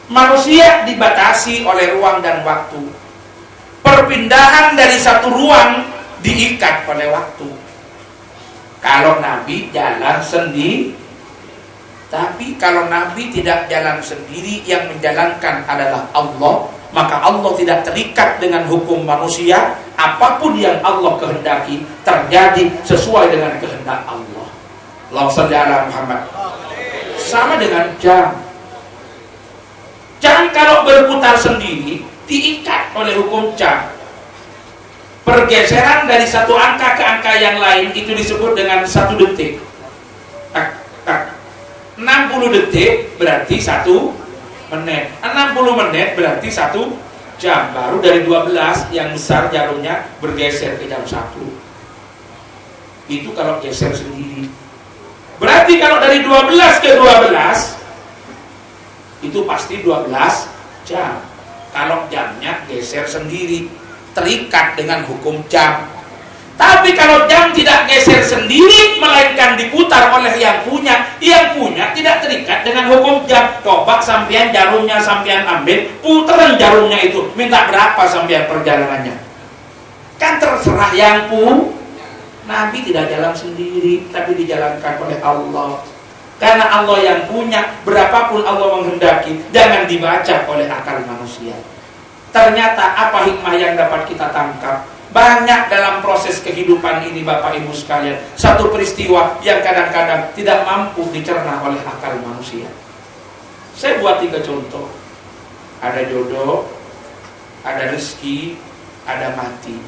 Manusia dibatasi oleh ruang dan waktu. Perpindahan dari satu ruang diikat oleh waktu. Kalau Nabi jalan sendiri, tapi kalau Nabi tidak jalan sendiri, yang menjalankan adalah Allah, maka Allah tidak terikat dengan hukum manusia. Apapun yang Allah kehendaki terjadi sesuai dengan kehendak Allah. Allahumma shalli ala Muhammad. Sama dengan jam. Jam kalau berputar sendiri diikat oleh hukum jam. Pergeseran dari satu angka ke angka yang lain itu disebut dengan 1 detik. 60 detik berarti 1 menit. 60 menit berarti 1 jam. Baru dari 12 yang besar jarumnya bergeser ke jam 1. Itu kalau geser sendiri. Berarti kalau dari 12 ke 12 itu pasti 12 jam. Kalau jamnya geser sendiri, terikat dengan hukum jam. Tapi kalau jam tidak geser sendiri, melainkan diputar oleh yang punya tidak terikat dengan hukum jam. Coba sampean jarumnya sampean ambil, putaran jarumnya itu, minta berapa sampean perjalanannya? Kan terserah yang pun. Nabi tidak jalan sendiri, tapi dijalankan oleh Allah. Karena Allah yang punya, berapapun Allah menghendaki, jangan dibaca oleh akal manusia. Ternyata apa hikmah yang dapat kita tangkap? Banyak dalam proses kehidupan ini Bapak Ibu sekalian, satu peristiwa yang kadang-kadang tidak mampu dicerna oleh akal manusia. Saya buat 3 contoh. Ada jodoh, ada rezeki, ada mati.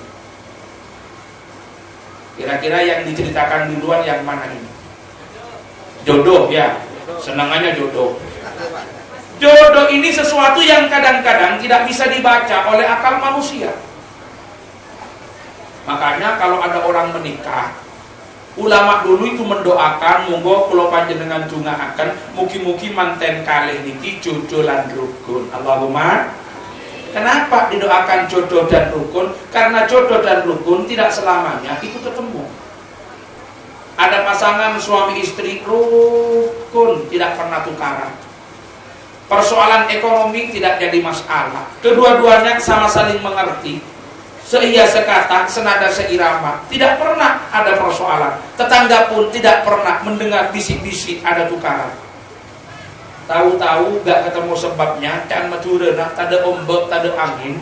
Kira-kira yang diceritakan duluan yang mana ini? Jodoh ya, senangannya jodoh. Jodoh ini sesuatu yang kadang-kadang tidak bisa dibaca oleh akal manusia. Makanya kalau ada orang menikah, ulama dulu itu mendoakan, monggo kula panjenengan dongaaken mugi-mugi manten kalih niki jodoh lan rukun. Allahumma. Kenapa didoakan jodoh dan rukun? Karena jodoh dan rukun tidak selamanya itu ketemu. Ada pasangan suami istri rukun, tidak pernah tukaran. Persoalan ekonomi tidak jadi masalah. Kedua-duanya sama saling mengerti. Seia sekata, senada seirama. Tidak pernah ada persoalan. Tetangga pun tidak pernah mendengar bisik-bisik ada tukaran. Tahu-tahu gak ketemu sebabnya, can maturena, tada ombak, tada angin.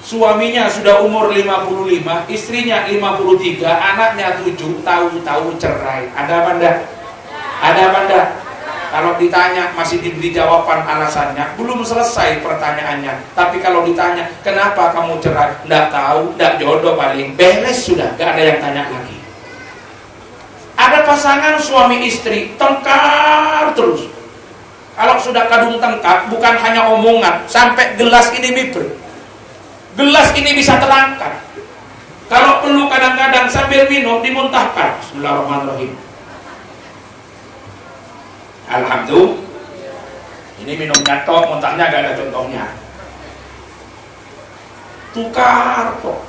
Suaminya sudah umur 55, istrinya 53, anaknya 7, tahu-tahu cerai. Ada apa enggak? Ada apa enggak? Kalau ditanya masih diberi jawaban alasannya, belum selesai pertanyaannya. Tapi kalau ditanya, kenapa kamu cerai? Enggak tahu, enggak jodoh paling. Beres sudah, enggak ada yang tanya lagi. Ada pasangan suami istri, tengkar terus. Kalau sudah kadung tengkap, bukan hanya omongan, sampai gelas ini miber. Gelas ini bisa terangkat. Kalau perlu kadang-kadang sambil minum dimuntahkan. Bismillahirrahmanirrahim. Alhamdulillah. Ini minumnya tok, muntahnya gak ada contohnya. Tukar kok.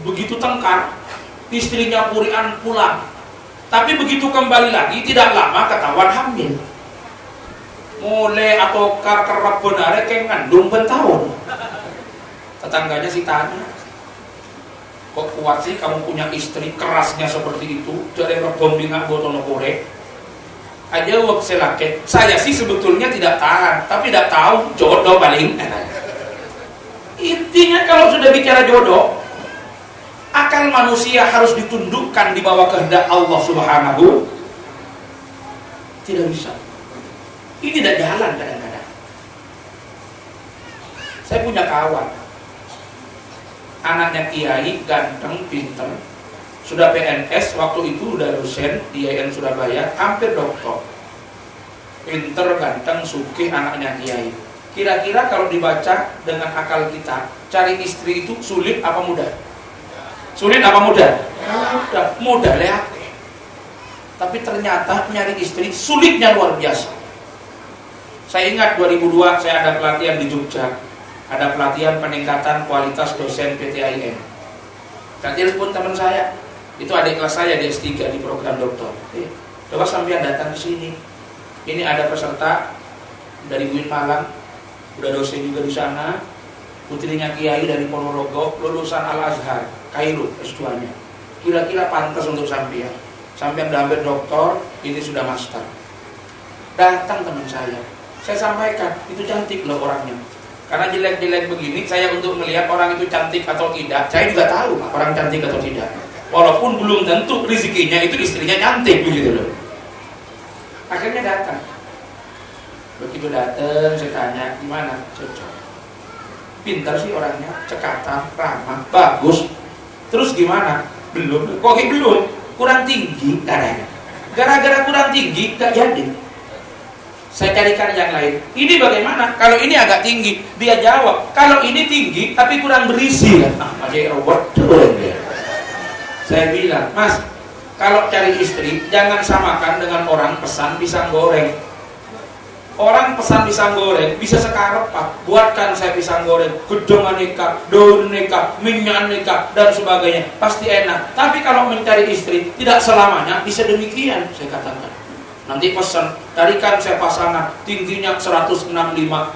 Begitu tengkar, istrinya purian pulang. Tapi begitu kembali lagi, tidak lama ketahuan hamil. Mulai atau kerap benar kayak ngandung bentahun. Tetangganya sih tanya, kok kuat sih kamu punya istri kerasnya seperti itu? Dari rebom bingak botono korek. Aja waktu saya sih sebetulnya tidak tahan, tapi tidak tahu jodoh paling. Intinya kalau sudah bicara jodoh, akal manusia harus ditundukkan di bawah kehendak Allah Subhanahu. Tidak bisa. Ini tidak jalan kadang-kadang. Saya punya kawan, anaknya kiai, ganteng, pinter, sudah PNS, waktu itu udah dosen di IAIN Surabaya, hampir doktor. Pinter, ganteng, sugih, anaknya kiai. Kira-kira kalau dibaca dengan akal kita, cari istri itu sulit apa mudah? Sulit apa mudah? Mudah, mudah ya. Tapi ternyata nyari istri sulitnya luar biasa. Saya ingat 2002 saya ada pelatihan di Jogja, ada pelatihan peningkatan kualitas dosen PTIN. Saya telepon teman saya, itu adik kelas saya di S3 di program doktor. Coba sampean datang ke sini. Ini ada peserta dari UIN Malang, udah dosen juga di sana. Putrinya kiai dari Ponorogo, lulusan Al Azhar, Kairo S2-nya. Kira-kira pantas untuk sampean. Sampean udah ambil doktor, ini sudah master. Datang teman saya sampaikan, itu cantik loh orangnya. Karena jelek-jelek begini, saya untuk melihat orang itu cantik atau tidak, saya juga tahu orang cantik atau tidak. Walaupun belum tentu rezekinya itu istrinya cantik begitu loh. Akhirnya datang. Begitu datang, saya tanya, gimana? Cocok. Pintar sih orangnya, cekatan, ramah, bagus. Terus gimana? Belum. Kok belum? Kurang tinggi katanya. Gara-gara kurang tinggi, gak jadi. Saya carikan yang lain. Ini bagaimana? Kalau ini agak tinggi, dia jawab. Kalau ini tinggi, tapi kurang berisi. Masih robot dia. Saya bilang, Mas, kalau cari istri, jangan samakan dengan orang pesan pisang goreng. Orang pesan pisang goreng bisa sekarang Pak, buatkan saya pisang goreng, gedung aneka, daun aneka, minyak aneka, dan sebagainya. Pasti enak. Tapi kalau mencari istri, tidak selamanya bisa demikian, saya katakan. Nanti pesan, carikan saya pasangan, tingginya 165,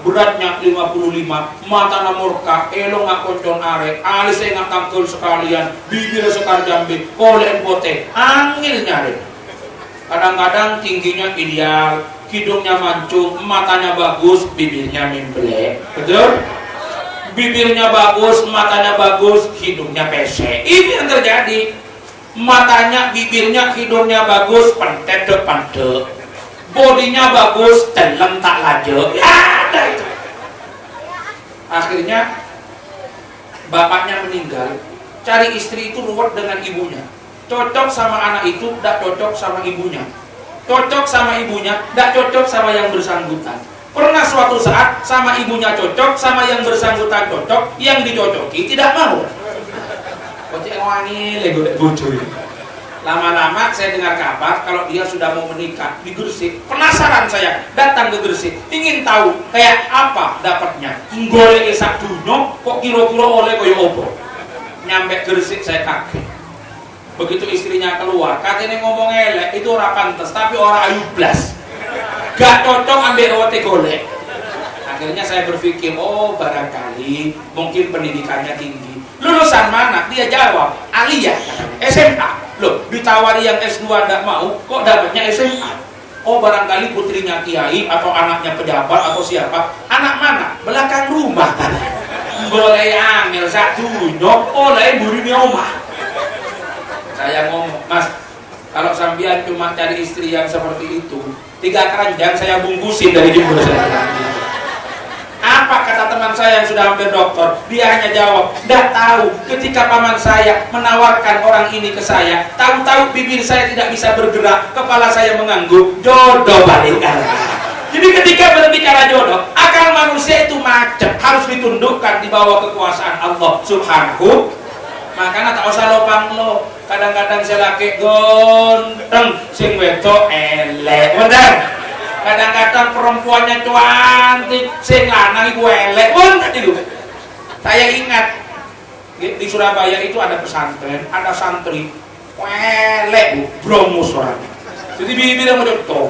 beratnya 55, mata namurka, elong ngak koncon are, alis saya ngak tangkul sekalian, bibir sekar jambi, kolen bote, angil nyari. Kadang-kadang tingginya ideal, hidungnya mancung, matanya bagus, bibirnya mimble, betul? Bibirnya bagus, matanya bagus, hidungnya pesek. Ini yang terjadi. Matanya, bibirnya, hidungnya bagus, pentet depan dek. Bodinya bagus, telem tak lajek. Ya ada itu. Akhirnya bapaknya meninggal. Cari istri itu ruwet dengan ibunya. Cocok sama anak itu, tidak cocok sama ibunya. Cocok sama ibunya, tidak cocok sama yang bersangkutan. Pernah suatu saat sama ibunya cocok, sama yang bersangkutan cocok, yang dicocoki tidak mau. Kocek wangi lego bocor. Lama-lama saya dengar kabar kalau dia sudah mau menikah di Gresik. Penasaran saya, datang ke Gresik, ingin tahu kayak apa dapatnya. Golek sak dunyo kok kira-kira oleh koyo opo. Nyampe Gresik saya kaget. Begitu istrinya keluar, katanya ngomong elek itu ora pantes, tapi ora ayu blas. Gak cocok ambil ote golek. Akhirnya saya berpikir, oh barangkali mungkin pendidikannya tinggi. Lulusan mana? Dia jawab, Aliyah, SMA. Loh, ditawari yang S2 tidak mau, kok dapatnya SMA? Oh barangkali putrinya kiai atau anaknya pejabat atau siapa. Anak mana? Belakang rumah kan. Boleh ambil satu nyok, oleh buri omah. Saya ngomong, Mas, kalau sampean cuma cari istri yang seperti itu, 3 keranjang saya bungkusin dari jemput saya. Apa kata teman saya yang sudah hampir doktor? Dia hanya jawab, tidak tahu. Ketika paman saya menawarkan orang ini ke saya, tahu-tahu bibir saya tidak bisa bergerak, kepala saya mengangguk, jodoh balik. Jadi ketika berbicara jodoh, akal manusia itu macet, harus ditundukkan di bawah kekuasaan Allah Subhanahu. Makanya tak usah lopang lo. Kadang-kadang saya laki gondeng, sing wedok elek, bener. Kadang-kadang perempuannya cantik, sing lanang iku elek, bener itu. Saya ingat di Surabaya itu ada pesantren, ada santri, elek bu, bromus orang. Jadi bibirnya mau jatuh.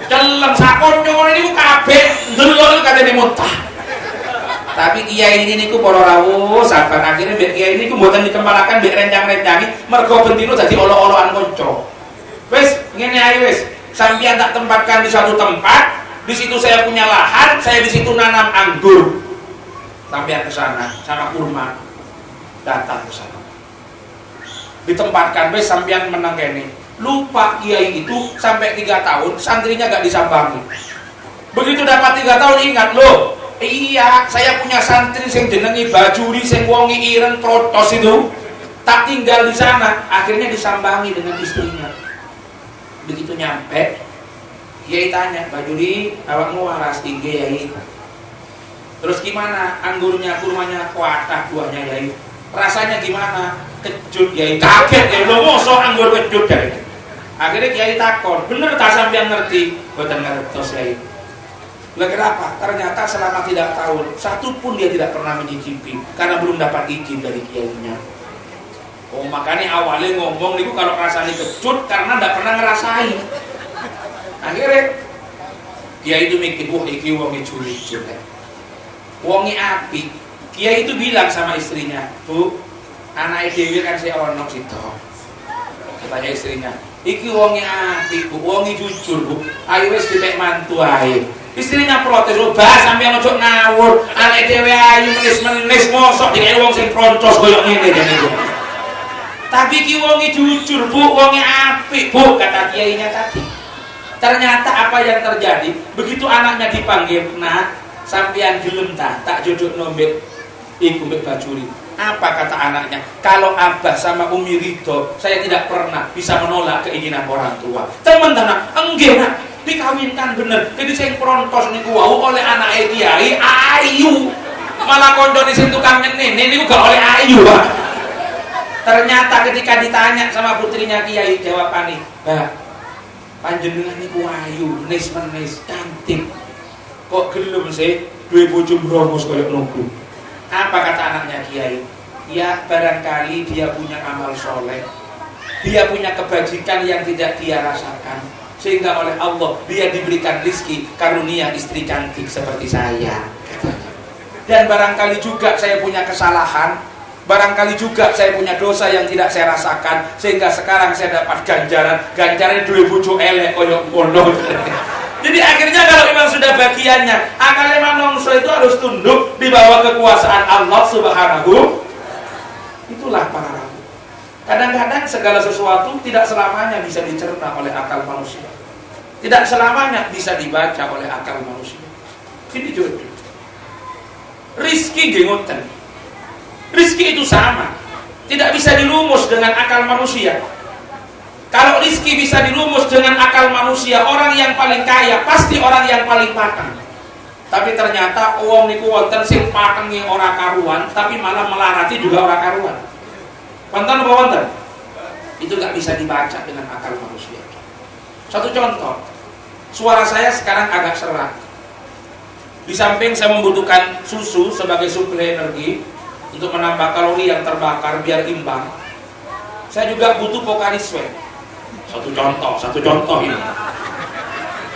Celem sakon nyuwun niku kabeh ndelok katene muntah. Tapi kiai ini niku para rawuh sabar akhirnya mbek kiai niku mboten dikembalaken mbek rencang-rencangi mergo bendino dadi olo-oloan kanca. Wis ngene ae wis, sampeyan tak tempatkan di satu tempat, di situ saya punya lahan, saya di situ nanam anggur. Sampeyan ke sana sama kurma. Datang ke sana. Ditempatkan wis sampeyan menang kene. Lupa kiai itu sampai 3 tahun santrinya gak disambangi. Begitu dapat 3 tahun ingat loh, iya saya punya santri sing jenengi Bajuri sing wongi ireng protos itu tak tinggal di sana, akhirnya disambangi dengan istrinya. Begitu nyampe kiai tanya, Bajuri awakmu waras tinggi yai, terus gimana anggurnya kurmanya kuatah buahnya yai, rasanya gimana? Kejut yai, kaget yai, lo mosok anggur kejut yai. Akhirnya kiai takon, bener tak sampeyan ngerti? Boten ngertos yai. Lah kenapa? Ternyata selama 3 tahun satu pun dia tidak pernah mencicipi karena belum dapat izin dari kiainya. Oh makanya awalnya ngomong niku kalau rasanya kecut karena tidak pernah ngerasain. Akhirnya kiai itu mikir, wah iki wongi jujur, wongi api. Kiai itu bilang sama istrinya, Bu, anak dewi kan saya ono sitok. Katanya istrinya, iki wongi api bu, wongi jujur bu, ayo wis dipek mantu ae. Istrinya protes, lho bah sampeyan ojo ngawur, anak dhewe ayu menis-menis mosok dikene wong sing prontos koyo ngene jane. Tapi iki wongi jujur bu, wongi api bu, kata kiainya tadi. Ternyata apa yang terjadi, begitu anaknya dipanggil, nak sampeyan gelem tak jodohno mbek iku mbek Bajuri. Apa kata anaknya? Kalau Abah sama Umi ridho, saya tidak pernah bisa menolak keinginan orang tua. Teman-teman, enggak nak, dikawinkan bener. Jadi saya prontos niku wau oleh anak kiai ayu. Malah koncone sing tukang nyenene niku gak oleh ayu, Pak. Ternyata ketika ditanya sama putrinya kiai jawabane, "Mbak, panjenengan niku ayu, menis-menis, cantik. Kok gelem sih duwe bojo bromos koyo nopo?" Apa kata anaknya kiai? Ya barangkali dia punya amal soleh, dia punya kebajikan yang tidak dia rasakan, sehingga oleh Allah dia diberikan rizki karunia istri cantik seperti saya. Dan barangkali juga saya punya kesalahan, barangkali juga saya punya dosa yang tidak saya rasakan, sehingga sekarang saya dapat ganjarannya duwe bojo elek koyo ngono. Jadi akhirnya kalau memang sudah bagiannya, akalnya manungsa itu harus tunduk di bawah kekuasaan Allah Subhanahu. Itulah para rabu. Kadang-kadang segala sesuatu tidak selamanya bisa dicerna oleh akal manusia. Tidak selamanya bisa dibaca oleh akal manusia. Ini jodoh. Rizki gengoten. Rizki itu sama, tidak bisa dirumus dengan akal manusia. Kalau rizki bisa dirumus dengan akal manusia, orang yang paling kaya pasti orang yang paling pateng. Tapi ternyata wong niku wonten sing patengi ora karuan, tapi malah melarati juga ora karuan. Wonten apa wonten? Itu nggak bisa dibaca dengan akal manusia. Satu contoh, suara saya sekarang agak serak. Di samping saya membutuhkan susu sebagai suplai energi untuk menambah kalori yang terbakar biar imbang, saya juga butuh Pocari Sweat. Satu contoh ini.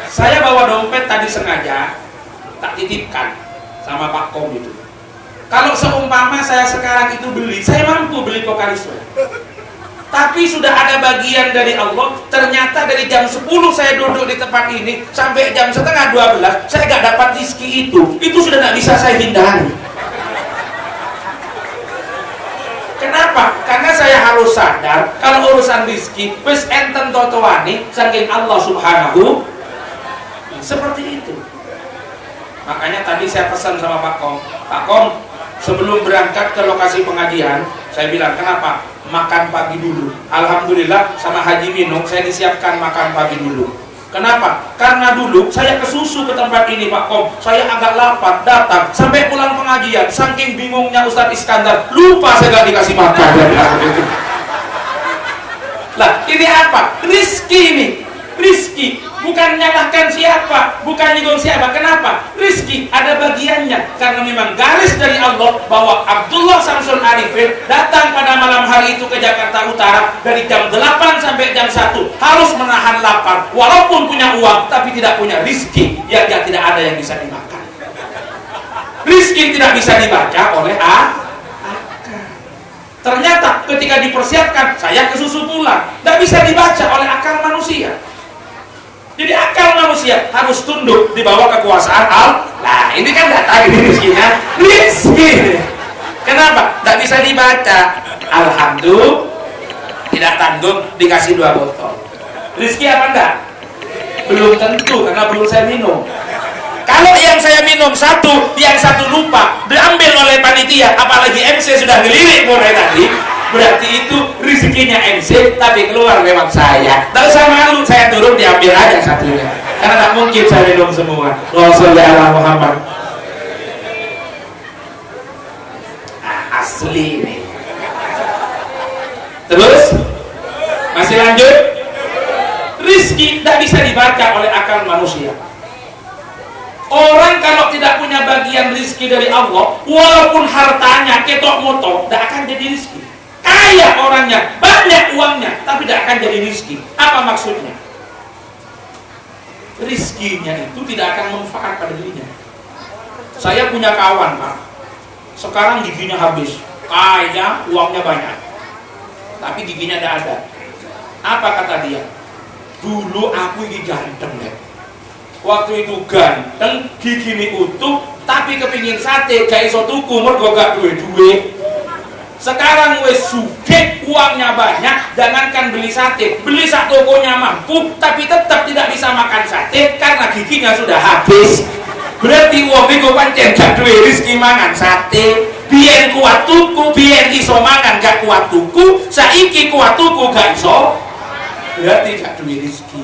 Saya bawa dompet tadi sengaja tak titipkan sama Pak Kom itu. Kalau seumpama saya sekarang itu beli, saya mampu beli Pocari Sweat. Tapi sudah ada bagian dari Allah, ternyata dari jam 10 saya duduk di tempat ini sampai jam setengah 12 saya gak dapat rezeki itu. Itu sudah gak bisa saya hindari. Kenapa? Karena saya harus sadar kalau urusan rizki wis enten totoani saking Allah Subhanahu. Seperti itu. Makanya tadi saya pesan sama Pak Kom, Pak Kom, sebelum berangkat ke lokasi pengajian, saya bilang, kenapa? Makan pagi dulu. Alhamdulillah sama Haji Minung saya disiapkan makan pagi dulu. Kenapa? Karena dulu saya kesusu ke tempat ini Pak Kom, saya agak lapar, datang, sampai pulang pengajian, saking bingungnya Ustadz Iskandar, lupa saya gak dikasih makan. Lah ini apa? Rizki ini, rizki, bukan nyalahkan siapa, bukan nyinggung siapa. Kenapa? Rizki ada bagiannya, karena memang garis dari Allah bahwa Abdullah Samsul Arifin datang pada malam hari itu ke Jakarta Utara dari jam 8 sampai jam 1 harus menahan lapar, walaupun punya uang tapi tidak punya rizki, ya tidak ada yang bisa dimakan. Rizki tidak bisa dibaca oleh akal. Ternyata ketika dipersiapkan, saya kesusu pulang, tidak bisa dibaca oleh akal manusia. Jadi akal manusia harus tunduk di bawah kekuasaan Allah. Nah ini kan datang ini rizkinya, rizki. Kenapa? Tidak bisa dibaca. Alhamdulillah, tidak tanggung, dikasih 2 botol. Rizki apa enggak? Belum tentu, karena belum saya minum. Kalau yang saya minum 1, yang 1 lupa, diambil oleh panitia, apalagi MC sudah ngelirik mulai tadi, berarti itu rezekinya MC, tapi keluar lewat saya. Tak usah malu, saya turun diambil aja 1-nya, karena tak mungkin saya minum semua. Rasulullah Muhammad. Nah, asli nih. Terus, masih lanjut. Rizki tidak bisa dibaca oleh akal manusia. Orang kalau tidak punya bagian rizki dari Allah, walaupun hartanya ketok motor, tidak akan jadi rizki. Kaya orangnya, banyak uangnya, tapi tidak akan jadi rizki. Apa maksudnya? Rizkinya itu tidak akan manfaat pada dirinya. Saya punya kawan Pak, sekarang giginya habis, kaya, uangnya banyak, tapi giginya tidak ada. Apa kata dia? Dulu aku ini ganteng ya, waktu itu ganteng, gigi ini utuh, tapi kepingin sate, gak iso tuku, mergo gak duwe-duwe. Sekarang wes sugih, uangnya banyak, jangankan beli sate, beli sak tokonya mampu, tapi tetap tidak bisa makan sate karena giginya sudah habis. Berarti uang itu pancen gak duwe rezeki mangan sate. Biyen kuat tuku, biyen iso mangan gak kuat tuku, saiki kuat tuku gak iso, berarti gak duwe rezeki.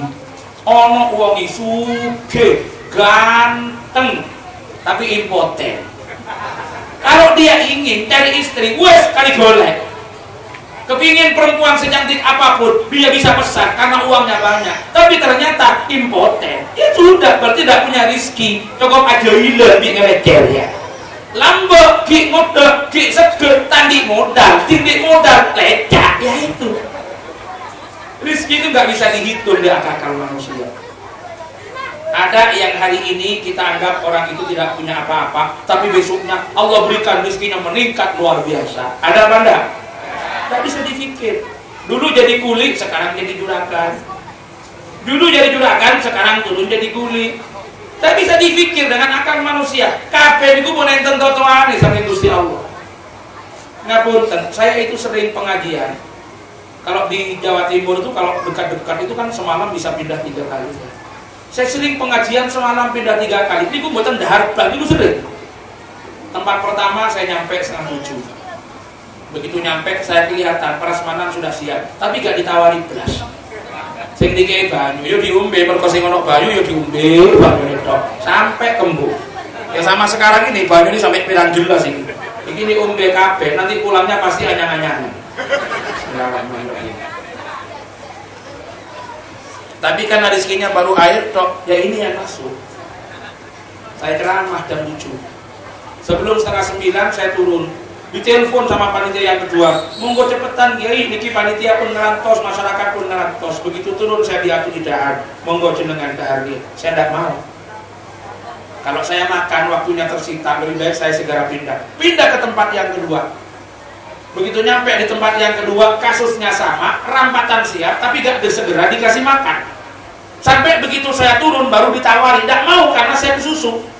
Ono wong sugih, ganteng, tapi impoten. Kalau dia ingin cari istri, wes kali golek. Kepingin perempuan secantik apapun, dia bisa pesan karena uangnya banyak. Tapi ternyata impoten. Ya sudah, berarti tidak punya rezeki. Cukup aja hilang di ngerecer ya. Lambek, ki modal, ki seger, tandi modal, tindik modal, lecak, ya itu. Rizki itu nggak bisa dihitung di akal manusia. Ada yang hari ini kita anggap orang itu tidak punya apa-apa, tapi besoknya Allah berikan rizkinya meningkat luar biasa. Ada apa enggak? Nggak bisa dipikir. Dulu jadi kuli, sekarang jadi juragan. Dulu jadi juragan, sekarang turun jadi kuli. Tak bisa dipikir dengan akal manusia. Kabeh niku mau nenten totoane sama Gusti Allah. Ngapunten, saya itu sering pengajian. Kalau di Jawa Timur itu kalau dekat-dekat itu kan semalam bisa pindah 3 kali. Saya sering pengajian semalam pindah 3 kali. Ini mboten dahar bang itu sering. Tempat pertama saya nyampe 6:30. Begitu nyampe saya kelihatan prasmanan sudah siap, tapi gak ditawari belas. Sing dikei banyu yo diombe, mergo sing ono banyu yo diombe, banyu tok sampai kembung. Ya sama sekarang ini banyu ini sampai pirang gelas ini. Iki diombe kabeh, nanti pulangnya pasti anyang-anyangan. Tapi karena rezekinya baru air tok, ya ini yang masuk. Saya ceramah jam 7. Sebelum 8:30 saya turun. Ditelepon sama panitia yang kedua, monggo cepetan Kiai, niki panitia pun ngerantos, masyarakat pun ngerantos. Begitu turun saya diatur idaan, monggo jenengan dahar. Saya tidak mau. Kalau saya makan waktunya tersita, lebih baik saya segera pindah ke tempat yang kedua. Begitu nyampe di tempat yang kedua, kasusnya sama, rampatan siap, tapi gak segera dikasih makan. Sampai begitu saya turun baru ditawari, tidak mau karena saya kesusu.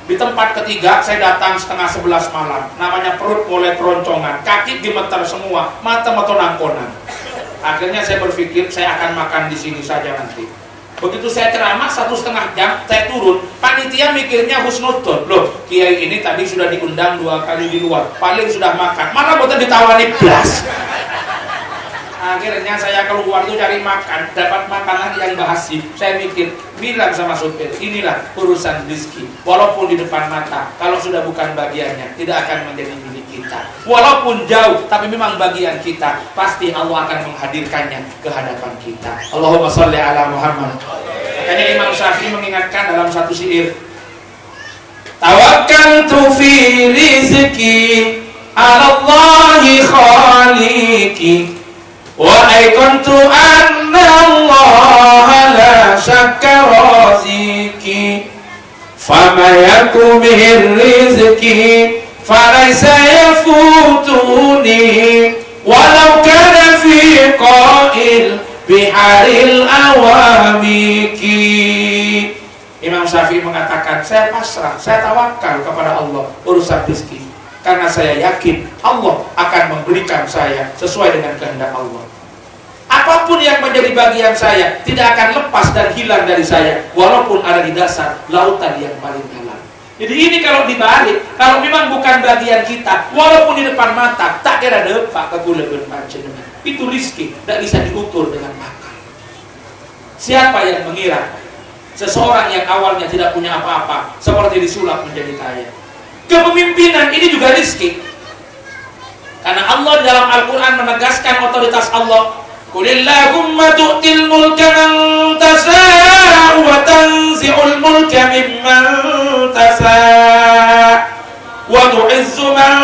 Di tempat ketiga saya datang setengah 11 malam, namanya perut mulai keroncongan, kaki gemetar semua, mata nangkonan. Akhirnya saya berpikir saya akan makan di sini saja nanti. Begitu saya ceramah 1,5 jam, saya turun, panitia mikirnya husnudon. Loh, Kiai ini tadi sudah diundang 2 kali di luar, paling sudah makan, malah bukan ditawari belas. Akhirnya saya keluar tuh cari makan, dapat makanan yang basi. Saya mikir, bilang sama supir, inilah urusan rezeki. Walaupun di depan mata, kalau sudah bukan bagiannya, tidak akan menjadi milik kita. Walaupun jauh, tapi memang bagian kita, pasti Allah akan menghadirkannya ke hadapan kita. Allahumma sholli ala Muhammad. Makanya Imam Syafi'i mengingatkan dalam satu syair, tawakkaltu fi rizki ala Allahi khaliqi wa aikantu anna Allah la syakka raziki fama yaku min rizki falaysa yafutuni walau kana fi qa'il biharil awamiki. Imam Syafi'i mengatakan, saya pasrah, saya tawakal kepada Allah urusan rezeki, karena saya yakin Allah akan memberikan saya sesuai dengan kehendak Allah. Apapun yang menjadi bagian saya tidak akan lepas dan hilang dari saya, walaupun ada di dasar lautan yang paling dalam. Jadi ini kalau dibalik, kalau memang bukan bagian kita, walaupun di depan mata, tak kira depak keguleban panjenengan. Itu rizki, tidak bisa diukur dengan akal. Siapa yang mengira seseorang yang awalnya tidak punya apa-apa seperti disulap menjadi kaya? Kepemimpinan ini juga rizki, karena Allah dalam Al-Quran menegaskan otoritas Allah. Qulillahumma tu'til mulka man tasa'u wa tanzi'ul mulka mimman tasa'u wa tu'izzu man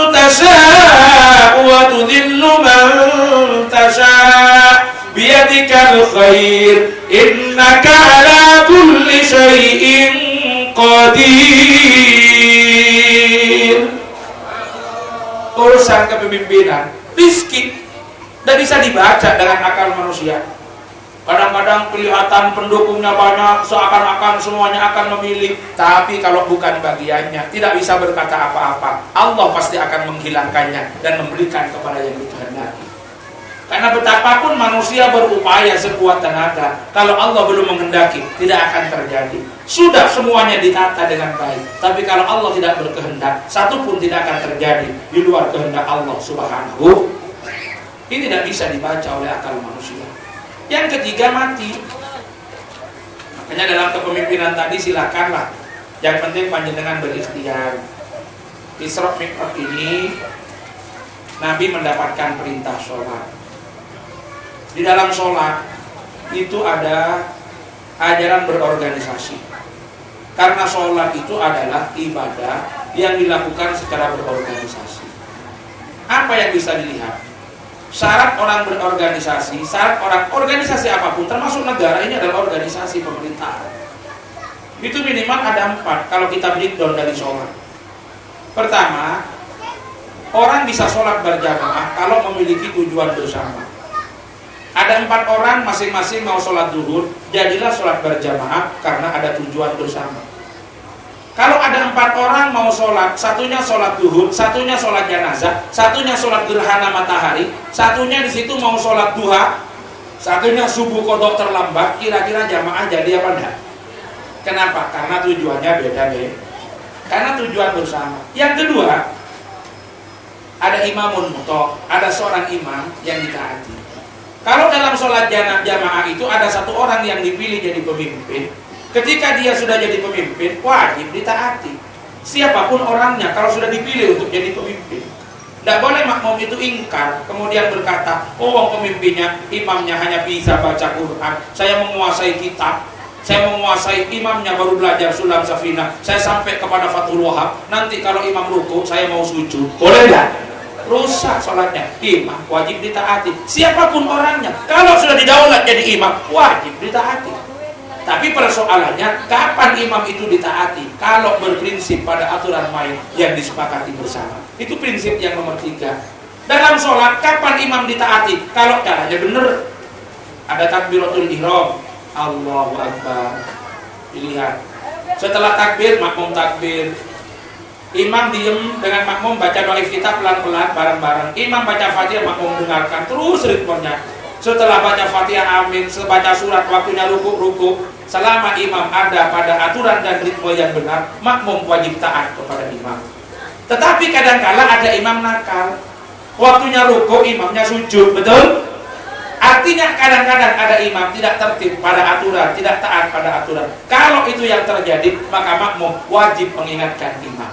tasa'u wa tudhillu man tasa'u biyadikal khair innaka ala kulli syai'in qadir. Urusan kepemimpinan, rizki tidak bisa dibaca dengan akal manusia. Kadang-kadang kelihatan pendukungnya banyak, seakan-akan semuanya akan memilih, tapi kalau bukan bagiannya, tidak bisa berkata apa-apa. Allah pasti akan menghilangkannya dan memberikan kepada yang dikehendaki. Karena betapapun manusia berupaya sekuat tenaga, kalau Allah belum menghendaki, tidak akan terjadi. Sudah semuanya ditata dengan baik, tapi kalau Allah tidak berkehendak, satu pun tidak akan terjadi di luar kehendak Allah Subhanahu. Ini tidak bisa dibaca oleh akal manusia. Yang ketiga, mati. Makanya dalam kepemimpinan tadi silakanlah, yang penting panjenengan berikhtiar. Isra Mi'raj ini Nabi mendapatkan perintah sholat. Di dalam sholat itu ada ajaran berorganisasi, karena sholat itu adalah ibadah yang dilakukan secara berorganisasi. Apa yang bisa dilihat? Syarat orang berorganisasi, syarat orang organisasi apapun, termasuk negara, ini adalah organisasi pemerintahan. Itu minimal ada 4 kalau kita breakdown dari sholat. Pertama, orang bisa sholat berjamaah kalau memiliki tujuan bersama. Ada 4 orang masing-masing mau sholat zuhur, jadilah sholat berjamaah karena ada tujuan bersama. Kalau ada 4 orang mau sholat, satunya sholat zuhur, satunya sholat jenazah, satunya sholat gerhana matahari, satunya di situ mau sholat duha, satunya subuh kodok terlambat, kira-kira jamaah jadi apa enggak? Kenapa? Karena tujuannya beda deh. Karena tujuan bersama. Yang kedua, ada imamun mutok, ada seorang imam yang ditaati. Kalau dalam sholat jamaah itu ada 1 orang yang dipilih jadi pemimpin, ketika dia sudah jadi pemimpin, wajib ditaati. Siapapun orangnya, kalau sudah dipilih untuk jadi pemimpin, tidak boleh makmum itu ingkar, kemudian berkata, oh pemimpinnya, imamnya hanya bisa baca Quran, saya menguasai kitab, saya menguasai, imamnya baru belajar sulam safinah, saya sampai kepada Fathul Wahab, nanti kalau imam ruku, saya mau sujud. Boleh tidak? Rusak sholatnya. Imam wajib ditaati. Siapapun orangnya, kalau sudah didaulat jadi imam, wajib ditaati. Tapi persoalannya, kapan imam itu ditaati? Kalau berprinsip pada aturan main yang disepakati bersama. Itu prinsip yang nomor 3. Dalam sholat, kapan imam ditaati? Kalau caranya benar. Ada takbiratul ihram, Allahu Akbar, dilihat. Setelah takbir, makmum takbir. Imam diem dengan makmum baca doa iftitah pelan-pelan bareng-bareng. Imam baca Fatihah, makmum dengarkan terus ritmenya. Setelah baca Fatihah, amin, baca surat, waktunya ruku. Selama imam ada pada aturan dan ritme yang benar, makmum wajib taat kepada imam. Tetapi kadang-kala ada imam nakal, waktunya ruku, imamnya sujud, betul? Artinya kadang-kadang ada imam tidak tertib pada aturan, tidak taat pada aturan. Kalau itu yang terjadi, maka makmum wajib mengingatkan imam.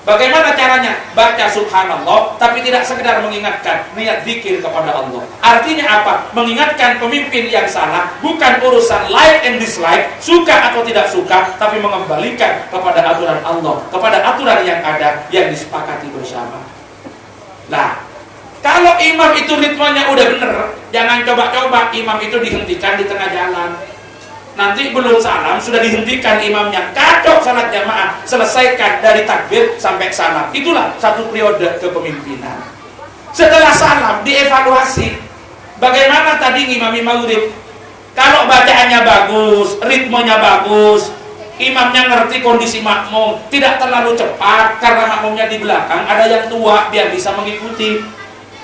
Bagaimana caranya? Baca subhanallah, tapi tidak sekedar mengingatkan, niat zikir kepada Allah. Artinya apa? Mengingatkan pemimpin yang salah, bukan urusan like and dislike, suka atau tidak suka, tapi mengembalikan kepada aturan Allah, kepada aturan yang ada, yang disepakati bersama. Nah, kalau imam itu ritmenya udah bener, jangan coba-coba imam itu dihentikan di tengah jalan. Nanti belum salam sudah dihentikan imamnya, kacau salat jamaah, selesaikan dari takbir sampai salam. Itulah satu periode kepemimpinan. Setelah salam dievaluasi, bagaimana tadi ngimami maghrib? Kalau bacaannya bagus, ritmenya bagus, imamnya ngerti kondisi makmum, tidak terlalu cepat karena makmumnya di belakang ada yang tua biar bisa mengikuti.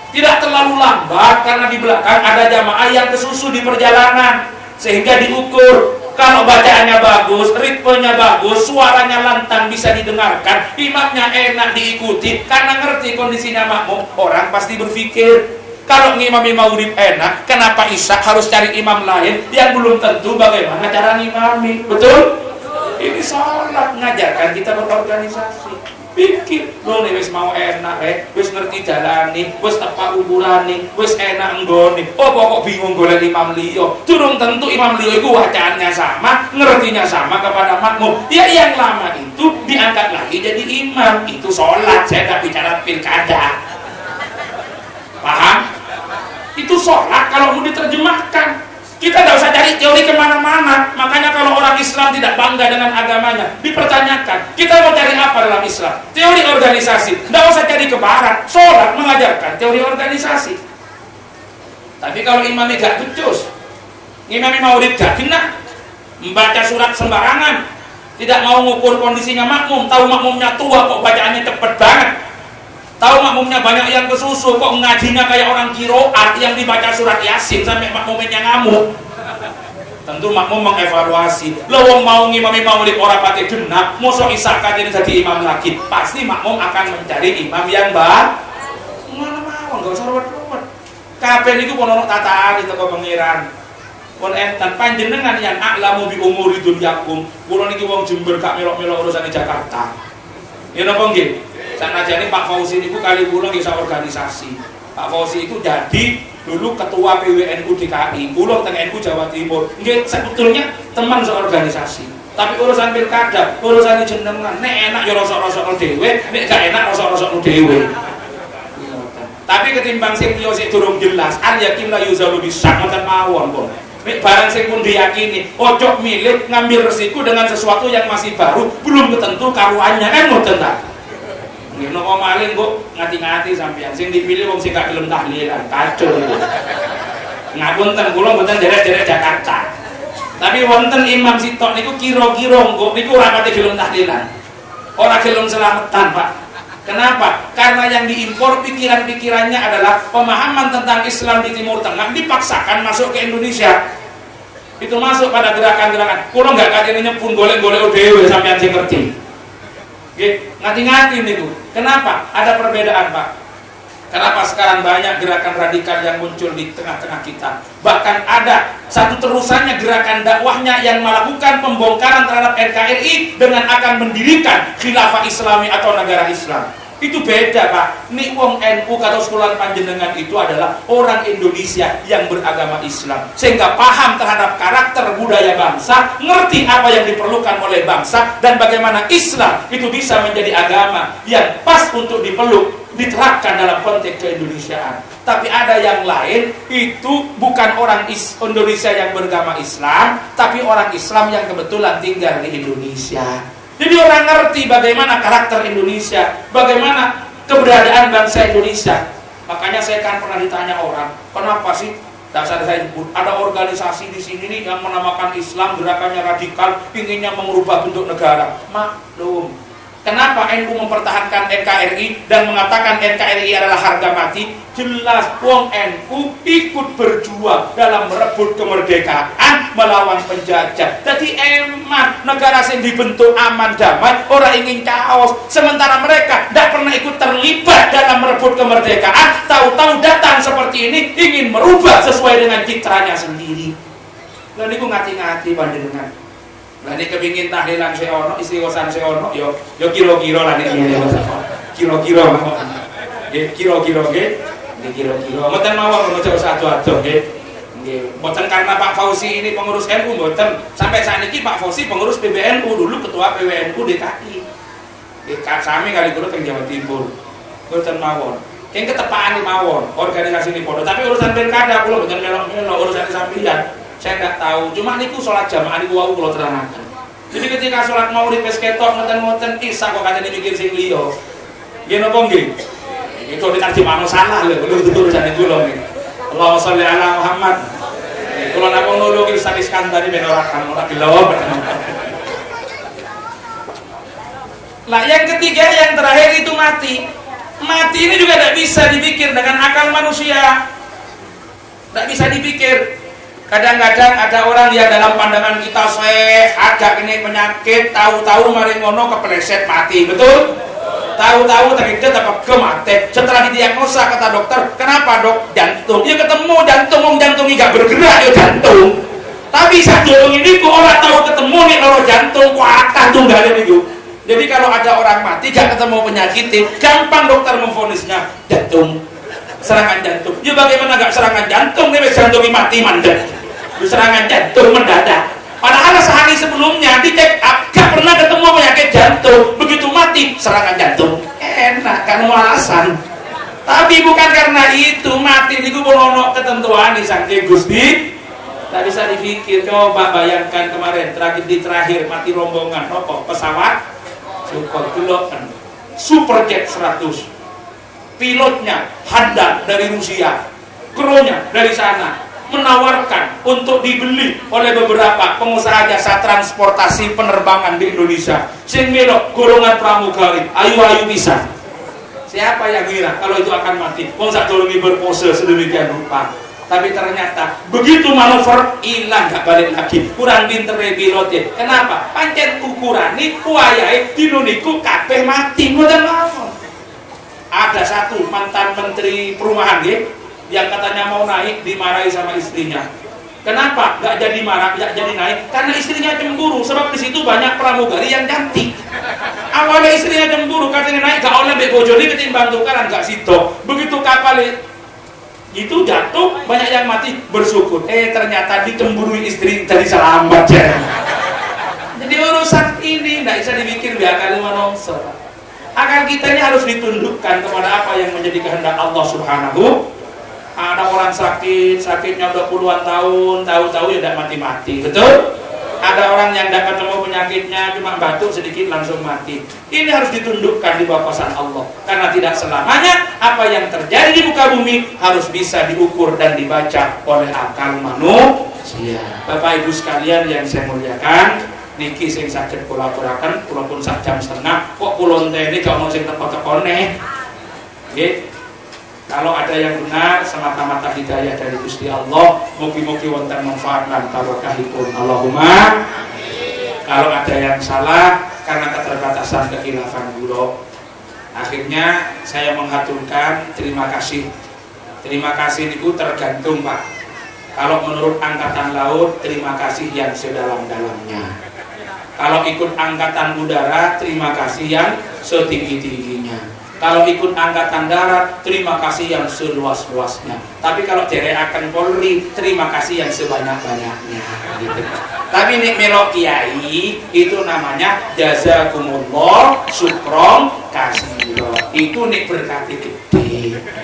Tidak terlalu lambat karena di belakang ada jamaah yang kesusu di perjalanan, sehingga diukur. Kalau bacaannya bagus, ritmenya bagus, suaranya lantang bisa didengarkan, imamnya enak diikuti karena ngerti kondisinya makmum, orang pasti berpikir, kalau ngimami maghrib enak, kenapa isya harus cari imam lain yang belum tentu bagaimana cara ngimami? Betul? Ini sholat ngajarkan kita berorganisasi. Pikir, lo nih wis mau enak, wis ngerti jalani, wis tepat ukurane, wis enak nggone. Oh pokok bingung golek imam liyo. Durung tentu imam liyo itu wacannya sama, ngertinya sama kepada makmum. Ya yang lama itu diangkat lagi jadi imam. Itu sholat, saya nggak bicara pilkada. Paham? Itu sholat kalau mau diterjemahkan. Kita tidak usah cari teori kemana-mana. Makanya kalau orang Islam tidak bangga dengan agamanya, dipertanyakan, kita mau cari apa dalam Islam? Teori organisasi. Tidak usah cari ke barat. Sholat mengajarkan teori organisasi. Tapi kalau imamnya gak becus, imamnya maulid gak kena, membaca surat sembarangan, tidak mau ngukur kondisinya makmum, tahu makmumnya tua kok bacaannya cepet banget, tahu makmumnya banyak yang kesusu, kok ngajinya kayak orang kiroat yang dibaca surat Yasin sampai makmumnya ngamuk. Tentu makmum mengevaluasi. Lo wong mau ngimami maulid orang pati genap, mosok isak jadi imam lagi. Pasti makmum akan mencari imam yang baik. Mana mau enggak usah ruwet-ruwet. Kabeh niku pun ono tataan itu kok pengiran. Pun enten panjenengan yang a'lamu bi umuri dunyakum. Kula niki wong Jember gak melok-melok urusan di Jakarta. Ya napa nggih? Sanajane Pak Fauzi niku kali kula nggih organisasi. Pak Fauzi itu jadi dulu ketua PWNU DKI, kula teng NU Jawa Timur. Nggih sebetulnya teman seorganisasi. Tapi urusan pilkada, urusan jenengan, nek enak ya rosok-rosokno dhewe, nek gak enak rosok-rosokno dhewe. Tapi ketimbang sing liya sik durung jelas, an yakin la yuzalu bisak ngoten mawon pun. Nek barang sing pun diyakini, ojo milih ngambil resiko dengan sesuatu yang masih baru, belum ketentu karuannya kan ngoten ta. Nggih napa maling kok ngati-ngati sampeyan sing dipilih wong sing gak gelem tahlilan, kacau. Ngapunten kula mboten derek-derek Jakarta. Tapi wonten imam sitok niku kira-kira kok niku ora pati gelem tahlilan. Ora gelem selametan, Pak. Kenapa? Karena yang diimpor pikiran-pikirannya adalah pemahaman tentang Islam di Timur Tengah dipaksakan masuk ke Indonesia. Itu masuk pada gerakan-gerakan. Kula enggak katene nyepun golek-golek dhewe sampeyan sing ngerti. Nggih, ngati-ngati niku. Kenapa? Ada perbedaan, Pak. Kenapa sekarang banyak gerakan radikal yang muncul di tengah-tengah kita? Bahkan ada satu terusannya gerakan dakwahnya yang melakukan pembongkaran terhadap NKRI dengan akan mendirikan khilafah Islami atau negara Islam. Itu beda, Pak. Nih wong NU atau sekolah panjenengan itu adalah orang Indonesia yang beragama Islam, sehingga paham terhadap karakter budaya bangsa, ngerti apa yang diperlukan oleh bangsa, dan bagaimana Islam itu bisa menjadi agama yang pas untuk dipeluk, diterapkan dalam konteks keindonesiaan. Tapi ada yang lain, itu bukan orang Indonesia yang beragama Islam, tapi orang Islam yang kebetulan tinggal di Indonesia. Jadi orang ngerti bagaimana karakter Indonesia, bagaimana keberadaan bangsa Indonesia. Makanya saya kan pernah ditanya orang, kenapa sih dasar saya sebut ada organisasi di sini nih yang menamakan Islam, gerakannya radikal, inginnya mengubah bentuk negara. Maklum, Kenapa NU mempertahankan NKRI dan mengatakan NKRI adalah harga mati? Jelas wong NU ikut berjuang dalam merebut kemerdekaan melawan penjajah. Jadi eman negara yang dibentuk aman damai, orang ingin chaos. Sementara mereka tidak pernah ikut terlibat dalam merebut kemerdekaan. Tahu-tahu datang seperti ini ingin merubah sesuai dengan citranya sendiri. Lalu aku ngati-ngati panjenengan. Lah nek kepengin tahlilan seono, istiqosan seono, yo kira-kira lah nek kira-kira mawon. Nggih, kira-kira nggih. Nggih kira-kira. Mboten mawon ngono ado-ado nggih. Nggih, mboten karena Pak Fauzi ini pengurus NU mboten. Sampai saat ini Pak Fauzi pengurus PBNU, dulu ketua PWNU DKI. Nggih, sami kali kula teng Jawa Timur. Mboten mawon. Keng ketepaan mawon, organisasi ini podo. Tapi urusan pilkada kula mboten melok-melok, urusan sampeyan. Saya nggak tahu, cuma niku sholat jamaah niku wau kula terangkan. Jadi ketika sholat maulid wis ketok ngoten-ngoten isa kok katanya mikir sing liya. Nggih napa nggih? Itu diterjemahno salah lho, kudu urusane kula niki. Allahumma sholli ala Muhammad. Kula namung nulungi Ustaz Iskandar ben ora gelem. Nah, yang ketiga yang terakhir itu mati. Mati ini juga tidak bisa dipikir dengan akal manusia. Tidak bisa dipikir. Kadang-kadang ada orang yang dalam pandangan kita sehat, gak kena penyakit, tahu-tahu mari ngono kepleset mati, betul? Tahu-tahu terkejut apa mati. Setelah didiagnosa kata dokter, kenapa dok? Jantung. Ya ketemu jantungnya gak bergerak ya jantung. Tapi saat jantung ini kok orang tahu ketemu nih loro jantung, kuatah tunggalnya nih. Jadi kalau ada orang mati gak ketemu penyakitnya, gampang dokter memvonisnya jantung. Serangan jantung. Ya bagaimana gak serangan jantung nih jantungnya mati mandat. Serangan jantung mendadak. Padahal sehari sebelumnya di check up gak pernah ketemu penyakit jantung. Begitu mati serangan jantung. Enak kan alasan. Tapi bukan karena itu mati niku ono ketentuan di saking Gusti. Tak bisa dipikir. Coba bayangkan kemarin tragedi terakhir mati rombongan apa pesawat Sukhoi kan Superjet 100. Pilotnya handal dari Rusia, krunya dari sana, menawarkan untuk dibeli oleh beberapa pengusaha jasa transportasi penerbangan di Indonesia. Sing melok golongan pramugari, ayu-ayu bisa. Siapa yang ngira kalau itu akan mati? Wong sak durunge berpose sedemikian rupa. Tapi ternyata begitu manuver hilang gak balik lagi. Kurang pinter pilotnya. Kenapa? Pancen ukurane kuwayahe dino niku kabeh mati. Mboten mawon. Ada satu mantan menteri perumahan yang katanya mau naik dimarahi sama istrinya. Kenapa nggak jadi marah, nggak jadi naik? Karena istrinya cemburu. Sebab di situ banyak pramugari yang cantik. Awalnya istrinya cemburu, katanya naik gak oleh mbek bojone ketimbang tukaran gak sido. Begitu kapal itu jatuh, banyak yang mati bersyukur. Ternyata dicemburui istri jadi selamat ya. Jadi urusan ini nggak bisa dipikir biar kali menongso. Akal kita ini harus ditundukkan kepada apa yang menjadi kehendak Allah Subhanahu. Ada orang sakitnya udah puluhan tahun, tahu-tahu ya tidak mati-mati, betul? Ada orang yang tidak ketemu penyakitnya, cuma batuk sedikit langsung mati. Ini harus ditundukkan di bawah kuasa Allah, karena tidak selamanya apa yang terjadi di muka bumi harus bisa diukur dan dibaca oleh akal manusia. Bapak Ibu sekalian yang saya muliakan, niki sing saged kula aturaken walaupun sak jam setengah kok kula enteni gak ono sing teko-tekone. Nggih. Kalau ada yang benar semata-mata hidayah dari Gusti Allah, mugi-mugi wonten manfaat lan barokahipun. Allahumma. Kalau ada yang salah karena keterbatasan kekhilafan kula, akhirnya saya menghaturkan terima kasih. Terima kasih niku tergantung, Pak. Kalau menurut Angkatan Laut, terima kasih yang sedalam-dalamnya. Kalau ikut Angkatan Udara, terima kasih yang setinggi-tingginya. Kalau ikut Angkatan Darat, terima kasih yang seluas-luasnya. Tapi kalau akan Polri, terima kasih yang sebanyak-banyaknya. Gitu. Tapi nek melok kiai, itu namanya jazakumullah syukron kasiro. Itu nek berkati gede.